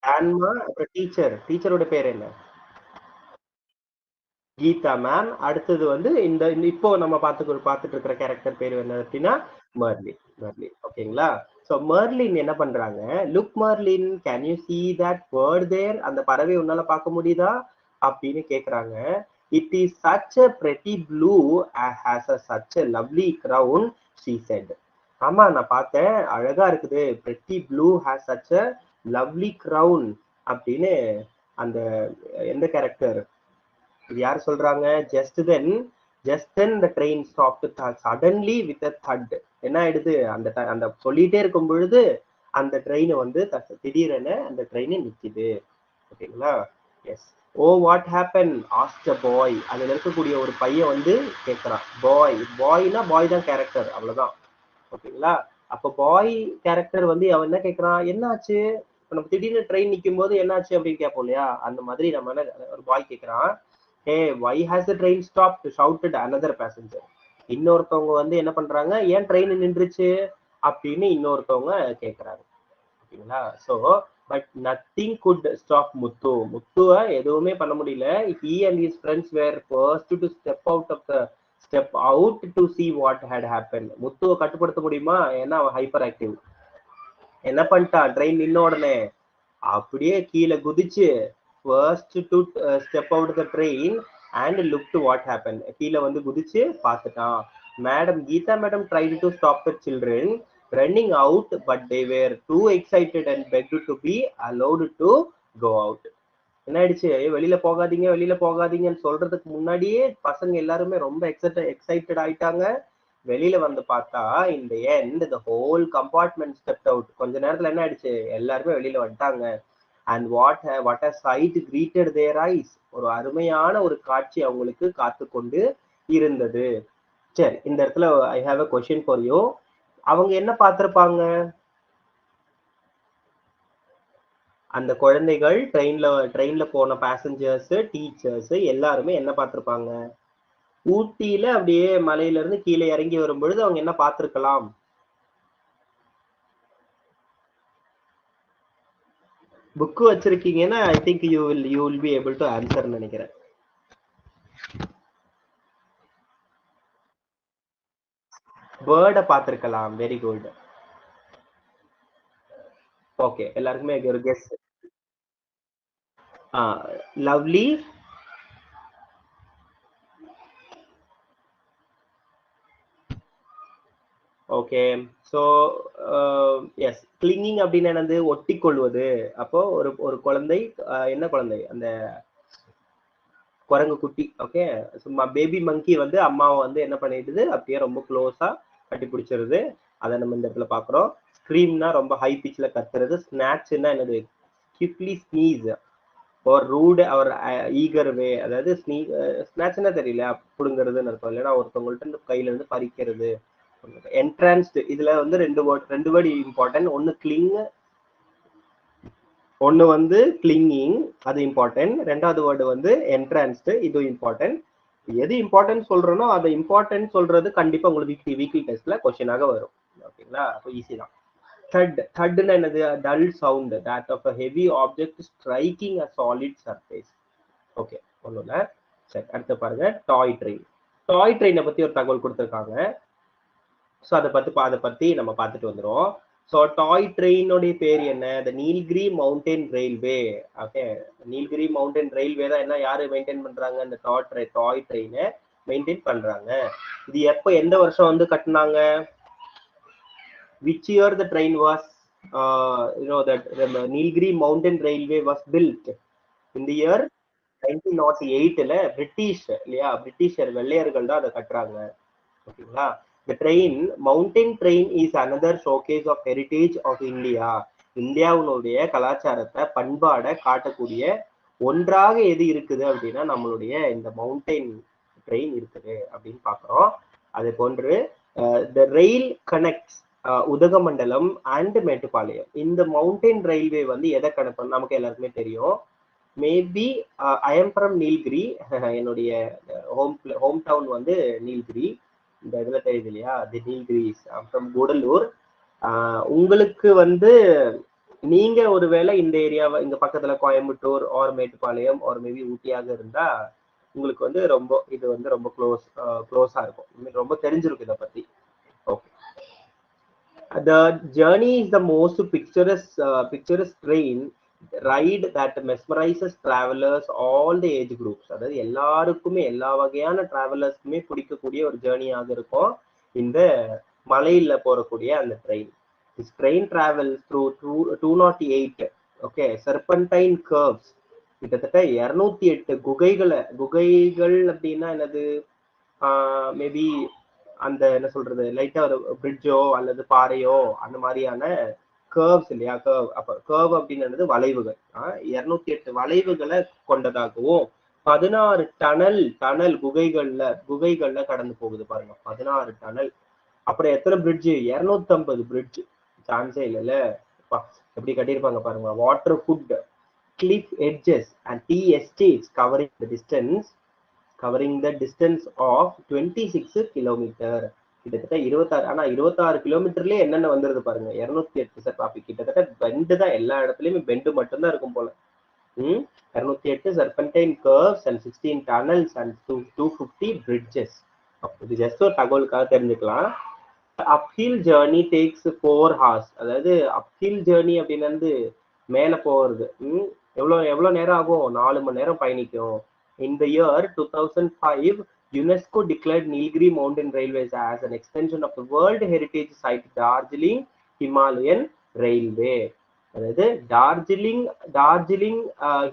S1: ஆன்மா. அப்புறம் டீச்சரோட பேர் என்ன, கீதா மேம். அடுத்தது வந்து இந்த இப்போ நம்ம பார்த்துட்டு இருக்கிற கேரக்டர் பேர் என்ன அப்படின்னா மெர்லின். ஓகேங்களா. ஸோ மெர்லின் என்ன பண்றாங்க, look Merlin, can you see that bird there, அந்த பறவை உன்னால பார்க்க முடியுதா அப்படின்னு கேக்குறாங்க. It is such a pretty blue, has such a lovely crown, she said. ஆமா, நான் பார்த்தேன், அழகா இருக்குது, pretty blue has such a lovely crown அப்படின்னு அந்த எந்த கேரக்டர், இது யார் சொல்றாங்க? Just then the train stopped suddenly with a thud. என்ன ஆயிடுது, அந்த சொல்லிட்டே இருக்கும் பொழுது அந்த ட்ரெயின் வந்து திடீரென அந்த ட்ரெயின் நிக்குது. ஓகேங்களா? Yes. Oh what happen asked a boy. அதுல இருக்கக்கூடிய ஒரு பையன் வந்து கேட்கறான். பாய்னா பாய் தான் கேரக்டர், அவ்வளவுதான். ஓகேங்களா? அப்ப பாய் கேரக்டர் வந்து அவன் என்ன கேட்கறான், என்ன ஆச்சு, நம்ம திடீர்னு ட்ரெயின் நிக்கும் போது என்ன ஆச்சு அப்படின்னு கேட்போம் இல்லையா, அந்த மாதிரி நம்ம ஒரு பாய் கேட்கறான். ஹே why has the train stopped, shouted another passenger. இன்னொருத்தவங்க வந்து என்ன பண்றாங்க, ஏன் ட்ரெயின் நின்றுச்சு அப்படின்னு இன்னொருத்தவங்க கேட்கறாங்க. ஓகேங்களா? So but nothing good stop முத்துவை எதுவுமே பண்ண முடியல. he and his friends were forced to step out to see what had happened. முத்துவை கட்டுப்படுத்த முடியுமா, ஏன்னா அவன் ஹைப்பர் ஆக்டிவ். என்ன பண்ணிட்டான், ட்ரெயின் நின்ன உடனே அப்படியே கீழே குதிச்சு first to step out the train and look to what happened. கீழே வந்து குதிச்சு பார்த்துட்டான். Geeta madam tried to stop the children running out, but they were too excited and begged to be allowed to go out. என்ன ஆயிடுச்சு, வெளியில போகாதீங்கன்னு சொல்றதுக்கு முன்னாடியே பசங்க எல்லாருமே ரொம்ப எக்ஸைட்டட் ஆயிட்டாங்க. வெளியில வந்து பார்த்தா இந்த end the whole compartment stepped out. கொஞ்ச நேரத்துல என்ன ஆயிடுச்சு, எல்லாருமே வெளியில வந்துட்டாங்க. And what a sight greeted their eyes. ஒரு அருமையான ஒரு காட்சி அவங்களுக்கு காத்து கொண்டு இருந்தது. சரி, இந்த இடத்துல I have a question for you. அவங்க என்ன பார்த்திருப்பாங்க, அந்த குழந்தைகள் ட்ரெயின்ல போன பேசஞ்சர்ஸ், டீச்சர்ஸ் எல்லாருமே என்ன பார்த்திருப்பாங்க, ஊட்டியில அப்படியே மலையில இருந்து கீழே இறங்கி வரும் பொழுது அவங்க என்ன பார்த்திருக்கலாம்? புக்கு வச்சிருக்கீங்கன்னா I think you will be able to answer நினைக்கிறேன். பேர்டை பார்த்திருக்கலாம். Very good. ஓகே, எல்லாருக்குமே ஒரு guess. Lovely. Okay, so yes, clinging அப்படின்னு என்னது, ஒட்டி கொள்வது. அப்போ ஒரு குழந்தை, என்ன குழந்தை, அந்த குரங்கு குட்டி. ஓகே, சும்மா பேபி மங்கி வந்து அம்மாவை வந்து என்ன பண்ணிடுது, அப்படியே ரொம்ப க்ளோஸா கட்டி பிடிச்சிருது. அதை நம்ம இந்த இடத்துல பாக்குறோம். ஸ்க்ரீம்னா ரொம்ப ஹை பிச்ல கத்துறது. ஸ்நாட்ச்னா என்னது, கிப்லி ஸ்னீஸ் ஒரு ரூட் அவர் ஈகர் வே. அதாவது ஸ்நாட்ச்னா தெரியல, புடுங்கிறதுன்னு இருக்கும், இல்லைன்னா ஒருத்தவங்கள்ட்ட கையில இருந்து பறிக்கிறது. என்ட்ரான்ஸ்டு, இதுல வந்து ரெண்டு வேர்டு இம்பார்ட்டன்ட். ஒன்னு வந்து கிளிங்கிங், அது இம்பார்ட்டன்ட். ரெண்டாவது வேர்டு வந்து என்ட்ரான்ஸ்டு, இது இம்பார்ட்டன்ட். எது இம்பார்ட்டன்ட் சொல்றனோ அதை இம்பார்ட்டன்ட் சொல்றது கண்டிப்பா உங்களுக்கு வீக்லி டெஸ்ட்ல கொஸ்டினாக வரும். ஓகேங்களா? அப்போ ஈஸி தான். thud என்னது, dull sound that of a heavy object striking a solid surface. Okay, ஒண்ணும் இல்ல. சரி, அடுத்து பாருங்க, டாய் ட்ரெயினை பத்தி ஒரு தகவல் கொடுத்துருக்காங்க. ஸோ அதை பத்தி நம்ம பார்த்துட்டு வந்துடும். ஸோ டாய் ட்ரெயினுடைய பேர் என்ன, the Nilgiri mountain railway. Okay, Nilgiri mountain railway தான் என்ன, யாரு மெயின்டைன் பண்றாங்க, இந்த டாய் ட்ரெயினை மெயின்டைன் பண்றாங்க. இது எப்போ, எந்த வருஷம் வந்து கட்டினாங்க? Which year the train was, that the Nilgiri Mountain Railway was built? In the year 1908ல பிரிட்டிஷ் இல்லையா, பிரிட்டிஷர் வெள்ளையர்கள் தான் அதை கட்டுறாங்க. ஓகேங்களா? The train, mountain train is another showcase of heritage of India. இந்தியாவுடைய கலாச்சாரத்தை, பண்பாடை காட்டக்கூடிய ஒன்றாக எது இருக்குது அப்படின்னா நம்மளுடைய இந்த மவுண்டைன் ட்ரெயின் இருக்குது அப்படின்னு பாக்குறோம். அதே போன்று the rail connects Udhagamandalam and Mettupalayam. இந்த மவுண்டைன் ரயில்வே வந்து எதை கனெக்ட் பண்ண நமக்கு எல்லாருக்குமே தெரியும். Maybe I am from Nilgiri, என்னுடைய ஹோம் டவுன் வந்து நீல்கிரி. இந்த இதுல தெரியுது இல்லையா, தி நீல்கிரிஸ். ஃப்ரம் கூடலூர். உங்களுக்கு வந்து நீங்க ஒருவேளை இந்த ஏரியாவை, இந்த பக்கத்துல Coimbatore or Mettupalayam or maybe ஊட்டியாக இருந்தா உங்களுக்கு வந்து இது வந்து ரொம்ப க்ளோஸா இருக்கும், ரொம்ப தெரிஞ்சிருக்கும் இதை பத்தி. Okay, the journey is the most picturesque train ride that mesmerizes travelers all the age groups. அதாவது எல்லாருக்குமே எல்லா வகையான டிராவலர்ஸ்க்குமே பிடிக்கக்கூடிய ஒரு ஜேர்னியாக இருக்கும் இந்த மலையில போறக்கூடிய அந்த train. This train travels through 208 okay serpentine curves, கிட்டத்தட்ட 208 குகைகள் அப்படின்னா என்னது, மேபி அந்த என்ன சொல்றது லைட்டா ஒரு பிரிட்ஜோ அல்லது பாறையோ அந்த மாதிரியான கர்வ்ஸ் இல்லையா, கர்வ் அப்படின்றது வளைவுகள், 208 வளைவுகளை கொண்டதாகவும் 16 டனல் குகைகள்ல கடந்து போகுது பாருங்க, 16 டனல். அப்புறம் எத்தனை பிரிட்ஜ், 250 பிரிட்ஜ், சான்ஸே இல்லைல்ல. எப்படி கட்டியிருப்பாங்க பாருங்க. Water food cliff edges and tea estates covering the distance of 26 kilometre, கிட்டத்தட்ட 26. ஆனா 26 கிலோமீட்டர்லயே என்னென்ன வந்துருது பாருங்க, 208 டாபிக். கிட்டத்தட்ட பெண்டு தான், எல்லா இடத்துலயுமே பெண்டு மட்டும்தான் இருக்கும் போல. 208 serpentine curves and 16 tunnels and 250 bridges. இது ஜஸ்ட் ஒரு தகவலுக்காக தெரிஞ்சுக்கலாம். Uphill journey takes 4 hours. அதாவது அப்ஹில் ஜேர்னி அப்படின்னு வந்து மேல போறது எவ்வளவு நேரம் ஆகும், 4 மணி நேரம் பயணிக்கும். In the year 2005, UNESCO declared Nilgiri Mountain Railways as an extension of the World Heritage Site Darjeeling Himalayan Railway. அதாவது டார்ஜிலிங்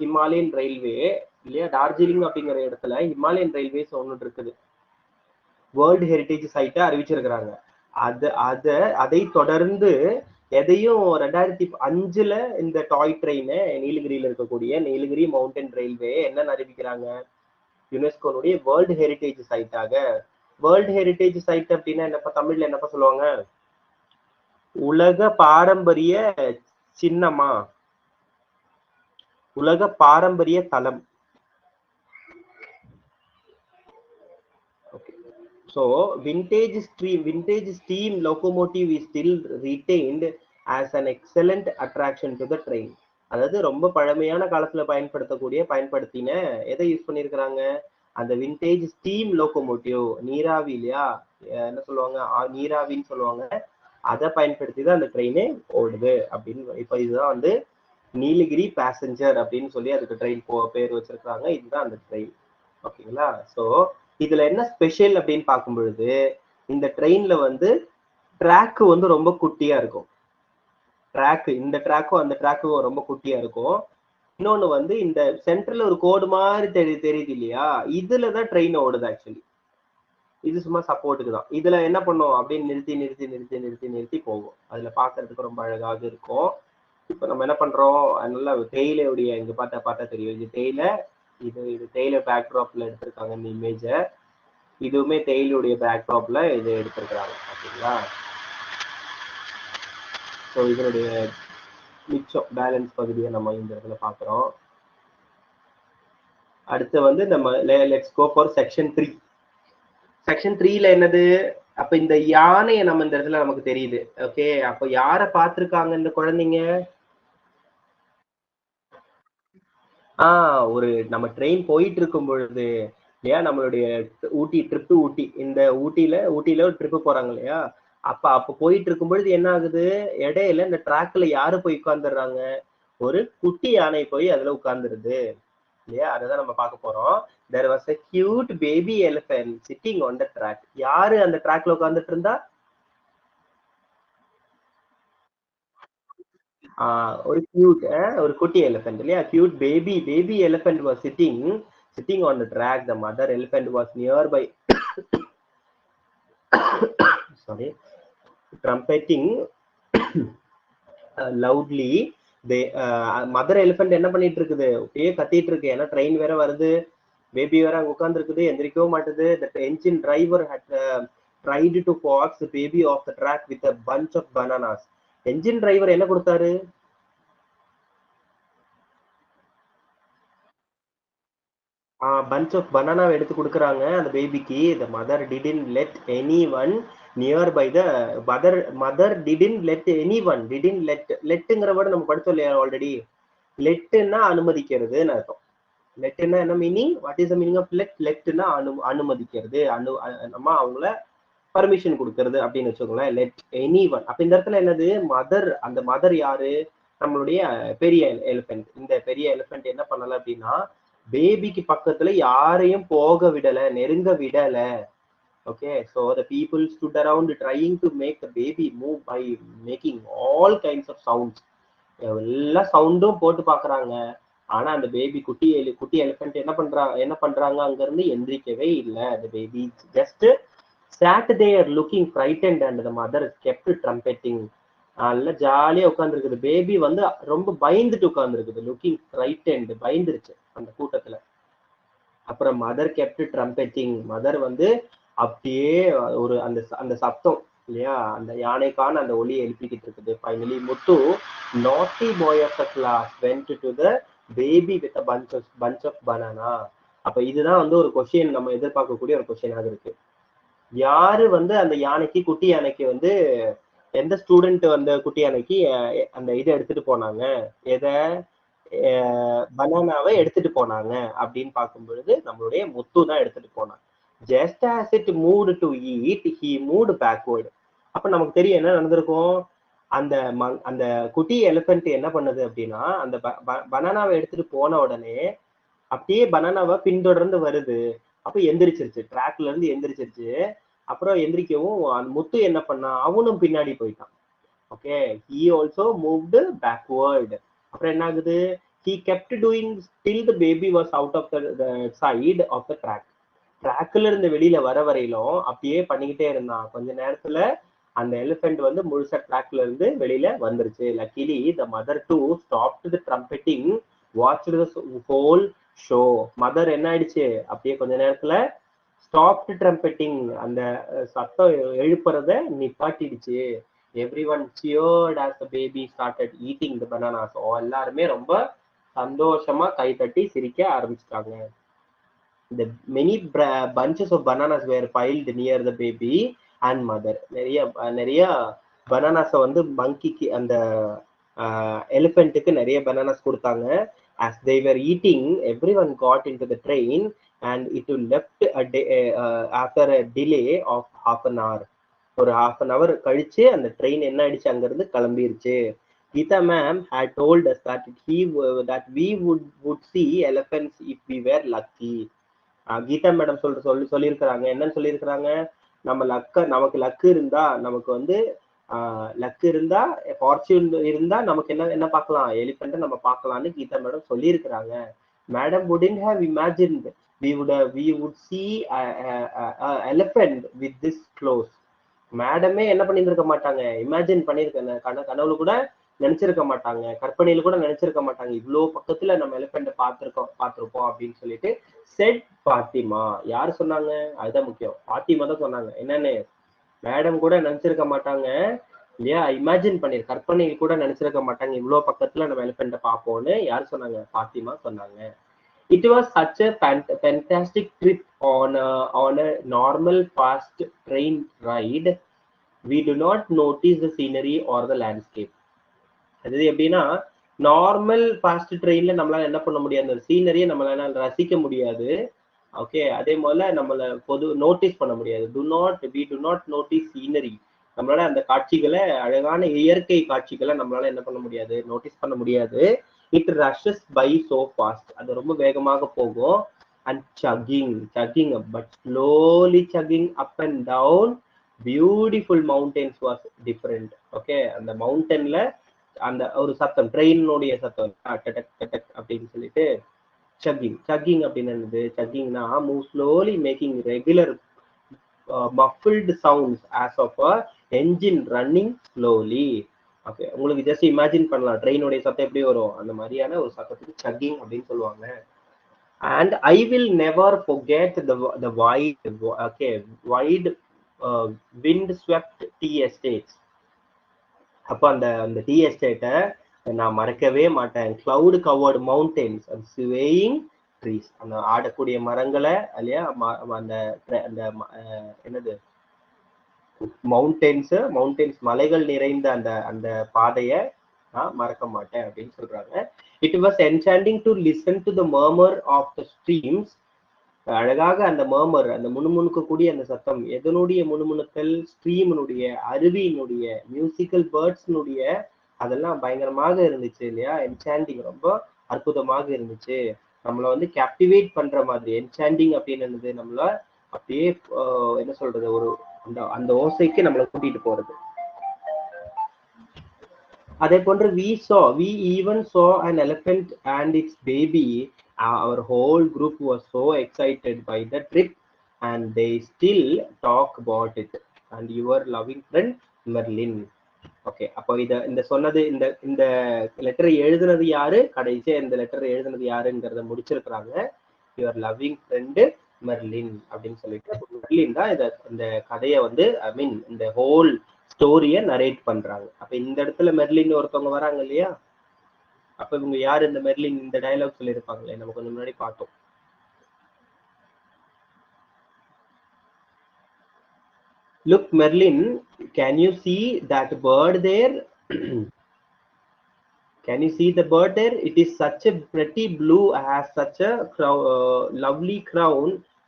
S1: ஹிமாலயன் ரயில்வே இல்லையா, டார்ஜிலிங் அப்படிங்கிற இடத்துல ஹிமாலயன் ரயில்வேஸ் ஒன்று இருக்குது, வேர்ல்டு ஹெரிட்டேஜ் சைட்டை அறிவிச்சிருக்கிறாங்க. அதை தொடர்ந்து எதையும் 2005 இந்த டாய் ட்ரெயினை நீலகிரியில இருக்கக்கூடிய நீலகிரி மவுண்டன் ரயில்வே என்ன அறிவிக்கிறாங்க, யுனெஸ்கோனுடைய வேர்ல்டு ஹெரிட்டேஜ் சைட்டாக. வேர்ல்டு ஹெரிட்டேஜ் சைட் அப்படின்னா என்னப்பா, தமிழ்ல என்னப்பா சொல்லுவாங்க, உலக பாரம்பரிய சின்னமா, உலக பாரம்பரிய தளம். So vintage steam locomotive is still retained as an excellent attraction to the train. அதாவது ரொம்ப பழமையான காலத்துல பயன்படுத்தின எதை யூஸ் பண்ணிருக்கிறாங்க, அந்த விண்டேஜ் ஸ்டீம் லோகோமோட்டிவ், நீராவி இல்லையா, என்ன சொல்லுவாங்க, நீராவின்னு சொல்லுவாங்க, அதை பயன்படுத்தி தான் அந்த ட்ரெயினே ஓடுது அப்படின்னு. இப்ப இதுதான் வந்து நீலகிரி பேசஞ்சர் அப்படின்னு சொல்லி அதுக்கு ட்ரெயின் பேர் வச்சிருக்காங்க. இதுதான் அந்த ட்ரெயின். ஓகேங்களா. ஸோ இதுல என்ன ஸ்பெஷல் அப்படின்னு பார்க்கும் பொழுது, இந்த ட்ரெயின்ல வந்து ட்ராக் வந்து ரொம்ப குட்டியா இருக்கும். இந்த ட்ராக்கும் அந்த ட்ராக்கும் ரொம்ப குட்டியா இருக்கும். இன்னொன்னு வந்து இந்த சென்டர்ல ஒரு கோடு மாதிரி தெரியுது இல்லையா, இதுலதான் ட்ரெயின் ஓடுது ஆக்சுவலி. இது சும்மா சப்போர்ட்டுக்கு தான். இதுல என்ன பண்ணும் அப்படின்னு நிறுத்தி போகும். அதுல பாக்குறதுக்கு ரொம்ப அழகாக இருக்கும். இப்ப நம்ம என்ன பண்றோம், நல்லா தேயிலையுடைய இங்க பார்த்தா தெரியும், இது தேயிலை, இது தேயிலை பேக்ட்ராப்ல எடுத்திருக்காங்க இந்த இமேஜ. இதுவுமே தேயிலுடைய பேக்ட்ராப்ல இது எடுத்திருக்கிறாங்க. ஓகேங்களா. ஸோ இதனுடைய மிச்சம் பேலன்ஸ் பகுதியை நம்ம இந்த இடத்துல பாக்குறோம். அடுத்து வந்து நம்ம let's go for section 3. Section 3ல என்னது, அப்ப இந்த யானையை நம்ம இந்த இடத்துல நமக்கு தெரியுது. ஓகே, அப்ப யாரை பார்த்திருக்காங்க இந்த குழந்தைங்க, ஒரு நம்ம ட்ரெயின் போயிட்டு இருக்கும் பொழுது இல்லையா, நம்மளுடைய ஊட்டி, இந்த ஊட்டியில ஒரு ட்ரிப்பு போறாங்க இல்லையா, அப்ப போயிட்டு இருக்கும் பொழுது என்ன ஆகுது, இடையில இந்த ட்ராக்ல யாரு போய் உட்கார்ந்துடுறாங்க, ஒரு குட்டி யானை போய் அதுல உட்கார்ந்துருது இல்லையா, அதான் நம்ம பார்க்க போறோம். There was a cute baby elephant sitting on the track. யாரு அந்த ட்ராக்ல உட்கார்ந்துட்டு இருந்தா, ஒரு குட்டி எலிஃபென்ட் இல்லையா, cute baby elephant was sitting on the track. The mother elephant was nearby sorry trumpeting loudly. Mother elephant என்ன பண்ணிட்டு இருக்குது, அப்படியே கத்திட்டு இருக்கு, ஏன்னா ட்ரெயின் வேற வருது, பேபி வேற அங்க உட்கார்ந்து இருக்குது, எந்திரிக்கவும் மாட்டுது. The engine driver had tried to coax the baby off the track with a bunch of bananas. Engine driver என்ன கொடுத்தாரு, bunch of banana எடுத்து கொடுக்குறாங்க அந்த பேபிக்கு. The mother didn't let anyone nearby. The mother didn't let anyone. letங்கிற word நம்ம படிச்சோம் இல்லையா ஆல்ரெடி. லெட்னா அனுமதிக்கிறதுன்னு அர்த்தம். லெட்னா என்ன meaning, what is the meaning of லெட்னா அனுமதிக்கிறது, நம்ம அவங்கள பர்மிஷன் கொடுக்கறது அப்படின்னு வச்சுக்கோங்களேன். Let any one. அப்ப இந்த இடத்துல என்னது, மதர். அந்த மதர் யாரு, நம்மளுடைய பெரிய எலிஃபென்ட். இந்த பெரிய எலிஃபென்ட் என்ன பண்ணல அப்படின்னா, பேபிக்கு பக்கத்துல யாரையும் போக விடல, நெருங்க விடல. Okay, so the people stood around trying to make the baby move by making all kinds of sounds. எல்லா சவுண்டும் போட்டு பாக்குறாங்க. ஆனா அந்த பேபி குட்டி எலிஃபென்ட் என்ன பண்றாங்க அங்க இருந்து எந்திரிக்கவே இல்ல. the baby just sat there looking frightened and the mother kept trumpeting. நல்ல ஜாலியா உட்கார்ந்துருக்குது. பேபி வந்து ரொம்ப பயந்துட்டு உட்கார்ந்துருக்குது. லுக்கிங் ஃப்ரைட்டன்ட், பயந்துருச்சு அந்த கூட்டத்துல. அப்புறம் மதர் கெப்ட் ட்ரம்பெட்டிங். மதர் வந்து அப்படியே ஒரு அந்த சத்தம் இல்லையா, அந்த யானைக்கான அந்த ஒலியை எழுப்பிக்கிட்டு இருக்குது. Finally Muthu, naughty boy of the class, went to the baby with a bunch of banana. அப்ப இதுதான் வந்து ஒரு கொஸ்டின், நம்ம எதிர்பார்க்கக்கூடிய ஒரு கொஸ்டினாக இருக்கு. யாரு வந்து அந்த யானைக்கு, குட்டி யானைக்கு வந்து எந்த ஸ்டூடெண்ட் வந்து குட்டி யானைக்கு அந்த இதை எடுத்துட்டு போனாங்க, எதை, பனானாவை எடுத்துட்டு போனாங்க அப்படின்னு பார்க்கும் பொழுது நம்மளுடைய முத்து தான் எடுத்துட்டு போனாங்க. Just as it moved to eat, he moved backward. அப்ப நமக்கு தெரியும் என்ன நடந்திருக்கும். அந்த அந்த குட்டி எலிஃபென்ட் என்ன பண்ணுது அப்படின்னா, அந்த பனானாவை எடுத்துட்டு போன உடனே அப்படியே பனானாவை பின்தொடர்ந்து வருது. அப்ப எந்திரிச்சிருச்சு, ட்ராக்ல இருந்து எந்திரிச்சிருச்சு. அப்புறம் எந்திரிக்கவும் அந்த முத்து என்ன பண்ணா, அவனும் பின்னாடி போயிட்டான். Okay, he also moved backward. அப்புறம் என்ன ஆகுது, he kept doing till the baby was out of the side of the track. ட்ராக்ல இருந்து வெளியில வர வரையிலும் அப்படியே பண்ணிக்கிட்டே இருந்தான். கொஞ்ச நேரத்துல அந்த எலிஃபென்ட் வந்து முழுசா ட்ராக்ல இருந்து வெளியில வந்துருச்சு. Luckily the mother too stopped the trumpeting, watched the whole show. Mother என்ன ஆயிடுச்சு, அப்படியே கொஞ்ச நேரத்துல ஸ்டாப்ட் ட்ரம்பெட்டிங், அந்த சத்தம் எழுப்புறத நிப்பாட்டிடுச்சு. Everyone cheered as the baby started eating the bananas. எல்லாருமே ரொம்ப சந்தோஷமா கைத்தட்டி சிரிக்க ஆரம்பிச்சிட்டாங்க. The many bunches of bananas were piled near the baby and mother. நிறைய பனானாஸை வந்து மங்கிக்கு, அந்த எலிஃபென்ட்டுக்கு நிறைய பனானாஸ் கொடுத்தாங்க. As they were eating, everyone got into the train and it left after a delay of half an hour. ஒரு half an hour கழிச்சு அந்த train என்ன ஆயிடுச்சு, அங்கிருந்து கிளம்பிருச்சு. Geeta ma'am had told us that we would see elephants if we were lucky. Geeta madam சொல்லியிருக்கிறாங்க. என்னன்னு சொல்லியிருக்கிறாங்க, நமக்கு லக்கு இருந்தா, நமக்கு வந்து லக்கு இருந்தா, ஃபார்ச்சூன் இருந்தா நமக்கு என்ன பார்க்கலாம், எலிஃபென்ட்டை நம்ம பார்க்கலாம்னு கீதா மேடம் சொல்லியிருக்கிறாங்க. Madam wouldn't have imagined we would see elephant with this close. மேடமே என்ன பண்ணியிருக்க மாட்டாங்க, இமேஜின் பண்ணியிருக்க கனவுல கூட நினைச்சிருக்க மாட்டாங்க, கற்பனையில கூட நினைச்சிருக்க மாட்டாங்க, இவ்வளவு பக்கத்துல நம்ம எலிஃபென்ட் பார்த்திருப்போம் அப்படின்னு சொல்லிட்டு செட் பாத்திமா. யாரு சொன்னாங்க, அதுதான் முக்கியம், பாத்திமா தான் சொன்னாங்க. என்னன்னு மேடம் கூட நினைச்சிருக்க மாட்டாங்க இல்லையா, இமேஜின் கற்பனையில் கூட நினைச்சிருக்க மாட்டாங்க, இவ்வளவு பக்கத்துல நம்ம எலிஃபென்ட்டை பார்ப்போம்னு யாரு சொன்னாங்க, பாத்திமா சொன்னாங்க. It was such a fantastic trip on a normal fast train ride. We do not notice the scenery or the landscape. அது எப்படின்னா, நார்மல் ஃபாஸ்ட் ட்ரெயின்ல நம்மளால என்ன பண்ண முடியாது, அந்த சீனரியை நம்மளால ரசிக்க முடியாது. ஓகே, அதே போல நம்மள நோட்டீஸ் பண்ண முடியாது. we do not notice scenery. நம்மளால அந்த காட்சிகளை, அழகான இயற்கை காட்சிகளை நம்மளால என்ன பண்ண முடியாது, நோட்டீஸ் பண்ண முடியாது. It rushes by so fast. அது ரொம்ப வேகமாக போகும். And chugging, but slowly chugging up and down beautiful mountains was different. Okay, அந்த மவுண்டன்ல அந்த ஒரு சத்தம், ட்ரெயினுடைய சத்தம் அப்படின்னு சொல்லிட்டு chugging அப்படின்னு என்னது, chuggingனா move slowly making regular muffled sounds as of a engine running slowly. Okay, உங்களுக்கு ஜஸ்ட் இமேஜின் பண்ணலாம் ட்ரெயினுடைய சத்தம் எப்படி வரும், அந்த மாதிரியான ஒரு சத்தத்துக்கு chugging அப்படின்னு சொல்லுவாங்க. And I will never forget the wide wind swept tea estates. அப்போ அந்த டீ எஸ்டேட்டை நான் மறக்கவே மாட்டேன். Cloud covered mountains and swaying trees, அந்த ஆடக்கூடிய மரங்களை இல்லையா, அந்த என்னது மவுண்டன்ஸ் மலைகள் நிறைந்த அந்த பாதையை நான் மறக்க மாட்டேன் அப்படின்னு சொல்றாங்க. It was enchanting to listen to the murmur of the streams. அழகாக அந்த மர்மர், அந்த முணுமுணுக்கக்கூடிய அந்த சத்தம், எதனுடைய முணுமுணுக்கல், ஸ்ட்ரீமினுடைய, அருவியினுடைய, மியூசிக்கல் பேர்ட்ஸ்னுடைய அதெல்லாம் பயங்கரமாக இருந்துச்சு இல்லையா? என்சாண்டிங் ரொம்ப அற்புதமாக இருந்துச்சு. நம்மள வந்து கேப்டிவேட் பண்ற மாதிரி. என்சாண்டிங் அப்படின்னு என்னது? நம்மள அப்படியே என்ன சொல்றது? ஒரு அந்த அந்த ஓசைக்கு நம்மள கூட்டிட்டு போறது. அதே போன்று we even saw an elephant and its baby. Our whole group was so excited by the trip and they still talk about it. And your loving friend Merlin. Okay, அப்போ இந்த சொன்னது இந்த இந்த லெட்டரை எழுதுனது யாரு, கடைசியா இந்த லெட்டரை எழுதுனது யாருங்கிறத முடிச்சிருக்கிறாங்க. யுவர் லவ்விங் ஃப்ரெண்டு மெர்லின் அப்படின்னு சொல்லிட்டு மெர்லின் தான் இந்த கதையை வந்து ஐ மீன் இந்த ஹோல் ஸ்டோரிய நரேட் பண்றாங்க. அப்ப இந்த இடத்துல மெர்லின் ஒருத்தவங்க வராங்க இல்லையா? அப்ப இவங்க யாரு? இந்த மெர்லின் இந்த டயலாக் சொல்லியிருப்பாங்களே, நம்ம கொஞ்சம் முன்னாடி பார்த்தோம். Look, Merlin, can you see that bird there? Can you see the bird there? It is such a pretty blue, has such a lovely crown,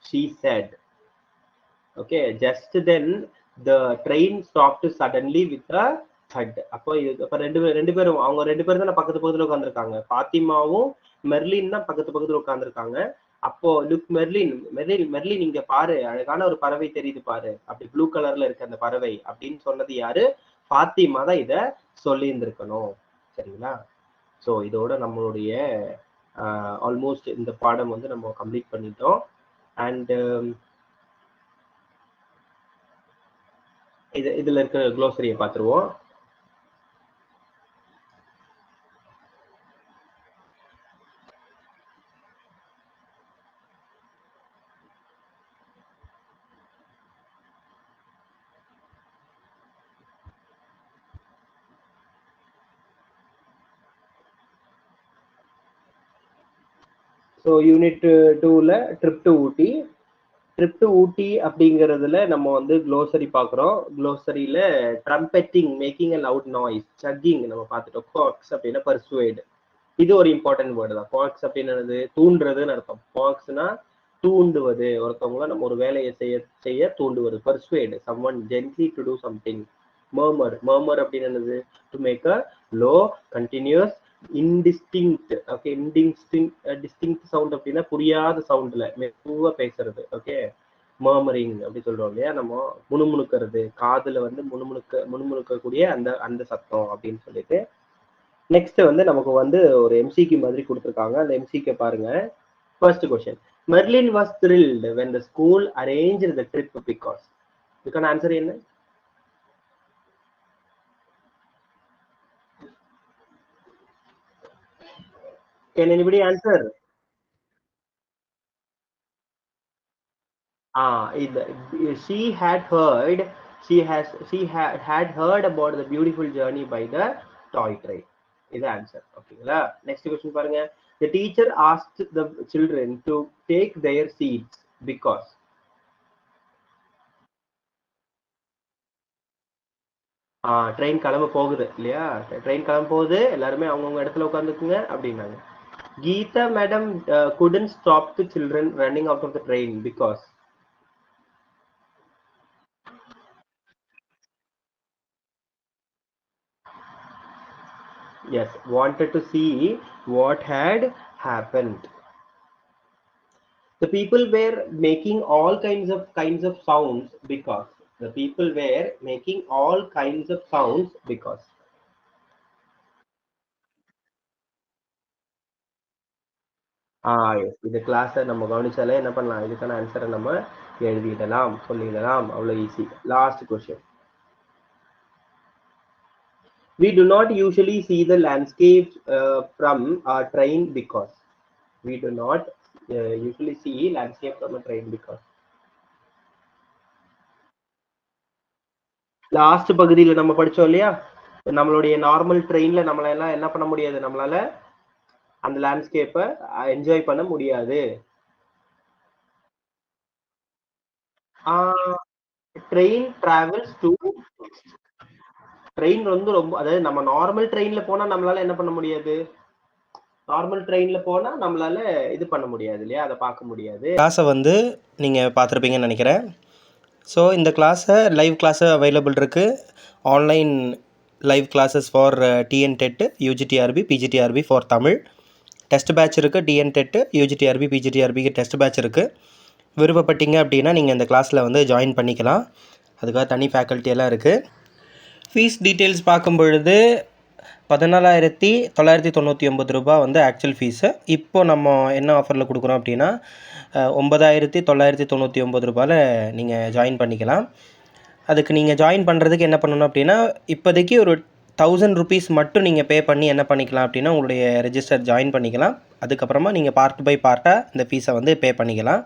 S1: she said. Okay, just then the train stopped suddenly with a thud. அப்போ ரெண்டு பேரும் அவங்க ரெண்டு பேரும் தான் பக்கத்து பக்கத்துல உட்காந்துருக்காங்க. பாத்திமாவும் மெர்லின் தான் பக்கத்து பக்கத்துல உட்காந்துருக்காங்க. அப்போ லுக் மெர்லின், மெர்லின் மெர்லின் இங்க பாரு, அழகான ஒரு பறவை தெரியுது பாரு, அப்படி ப்ளூ கலர்ல இருக்கு அந்த பறவை அப்படின்னு சொன்னது யாரு? பாத்திமா தான் இத சொல்லி இருந்திருக்கணும். சரிங்களா? ஸோ இதோட நம்மளுடைய ஆல்மோஸ்ட் இந்த பாடம் வந்து நம்ம கம்ப்ளீட் பண்ணிட்டோம். அண்ட் இதுல இருக்க க்ளோசரியை பார்த்துருவோம். ஸோ யூனிட் 2ல trip to Ooty. Trip to Ooty அப்படிங்கிறதுல நம்ம வந்து க்ளோசரி பார்க்குறோம். க்ளோசரியில trumpeting, making a loud noise, sucking நம்ம பார்த்துட்டோம். காக்ஸ் அப்படின்னா பர்சுவேட், இது ஒரு இம்பார்ட்டன்ட் வேர்டு தான். காக்ஸ் அப்படின்னு தூண்டுறதுன்னு அர்த்தம். காக்ஸ்னா தூண்டுவது, ஒருத்தவங்கள நம்ம ஒரு வேலையை செய்ய தூண்டுவது. Persuade someone gently to do something. Murmur, murmur அப்படின்னு என்னது? To make a low continuous indistinct. Okay, distinct sound அப்படின்னா புரியாத சவுண்ட்ல மெதுவா பேசுறது. ஓகே, மர்மரிங் அப்படி சொல்றோம் இல்லையா? நம்ம முணுமுணுக்கிறது, காதுல வந்து முணுமுணுக்கக்கூடிய அந்த அந்த சத்தம் அப்படின்னு சொல்லிட்டு. நெக்ஸ்ட் வந்து நமக்கு வந்து ஒரு எம்சிக்யூ மாதிரி கொடுத்துருக்காங்க. அந்த எம்சிக்யூ பாருங்க. First question, Merlin was thrilled when the school arranged the trip because. இதுக்கான ஆன்சர் என்ன? Can anybody answer? She had heard, she had heard about the beautiful journey by the toy train. இது answer. ஓகேங்களா? Next question பாருங்க. The teacher asked the children to take their seats because. Train கிளம்ப போகுது இல்லையா? Train கிளம்ப போகுது, எல்லாருமே அவங்கவுங்க இடத்துல உட்காந்துக்குங்க அப்படின்னாங்க. Geeta madam couldn't stop the children running out of the train because. Yes, wanted to see what had happened. The people were making all kinds of sounds because. The people were making all kinds of sounds because. Yes, இந்த கிளாஸை நம்ம கவனிச்சாலே என்ன பண்ணலாம்? இதுக்கான ஆன்சரை நம்ம எழுதிடலாம், சொல்லிடலாம். அவ்வளோ easy. Last question. We do not usually see the landscape from a train because. We do not usually see landscape from a train because. Last பகுதியில் நம்ம படிச்சோம் இல்லையா? நம்மளுடைய நார்மல் ட்ரெயின்ல நம்மள எல்லாம் என்ன பண்ண முடியாது? நம்மளால அந்த லேண்ட்ஸ்கேப்பை என்ஜாய் பண்ண முடியாது. Train travels to. ட்ரெயின் வந்து ரொம்ப, அதாவது நம்ம நார்மல் ட்ரெயின்ல போனா நம்மளால என்ன பண்ண முடியாது? நார்மல் ட்ரெயின்ல போனா நம்மளால இது பண்ண முடியாது இல்லையா? அதை பார்க்க முடியாது. கிளாஸை வந்து நீங்கள் பார்த்துருப்பீங்கன்னு நினைக்கிறேன். ஸோ இந்த கிளாஸை லைவ் கிளாஸை அவைலபிள் இருக்குது. Online
S2: live classes for TN TET, UGTRB, PGTRB for Tamil. Test batch இருக்குது. டிஎன் டெட், யூஜிடிஆர்பி, பிஜிடிஆர்பிக்கு டெஸ்ட் பேட்ச் இருக்குது. விருப்பப்பட்டீங்க அப்படின்னா நீங்கள் இந்த கிளாஸில் வந்து ஜாயின் பண்ணிக்கலாம். அதுக்காக தனி ஃபேக்கல்ட்டியெல்லாம் இருக்குது. ஃபீஸ் டீட்டெயில்ஸ் பார்க்கும் பொழுது 14,999 ரூபா வந்து ஆக்சுவல் ஃபீஸு. இப்போது நம்ம என்ன ஆஃபரில் கொடுக்குறோம் அப்படின்னா 9,999 ரூபாயில் நீங்கள் ஜாயின் பண்ணிக்கலாம். அதுக்கு நீங்கள் ஜாயின் பண்ணுறதுக்கு என்ன பண்ணணும் அப்படின்னா, இப்போதைக்கு ஒரு 1000 ருபீஸ் மட்டும் நீங்கள் பே பண்ணி என்ன பண்ணிக்கலாம் அப்படின்னா உங்களுடைய ரெஜிஸ்டர் ஜாயின் பண்ணிக்கலாம். அதுக்கப்புறமா நீங்கள் பார்ட் பை பார்ட்டாக இந்த ஃபீஸை வந்து பே பண்ணிக்கலாம்.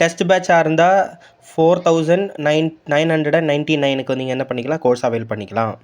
S2: டெஸ்ட் பேட்சாக இருந்தால் 4,999க்கு நீங்கள் என்ன பண்ணிக்கலாம், கோர்ஸ் அவைல் பண்ணிக்கலாம்.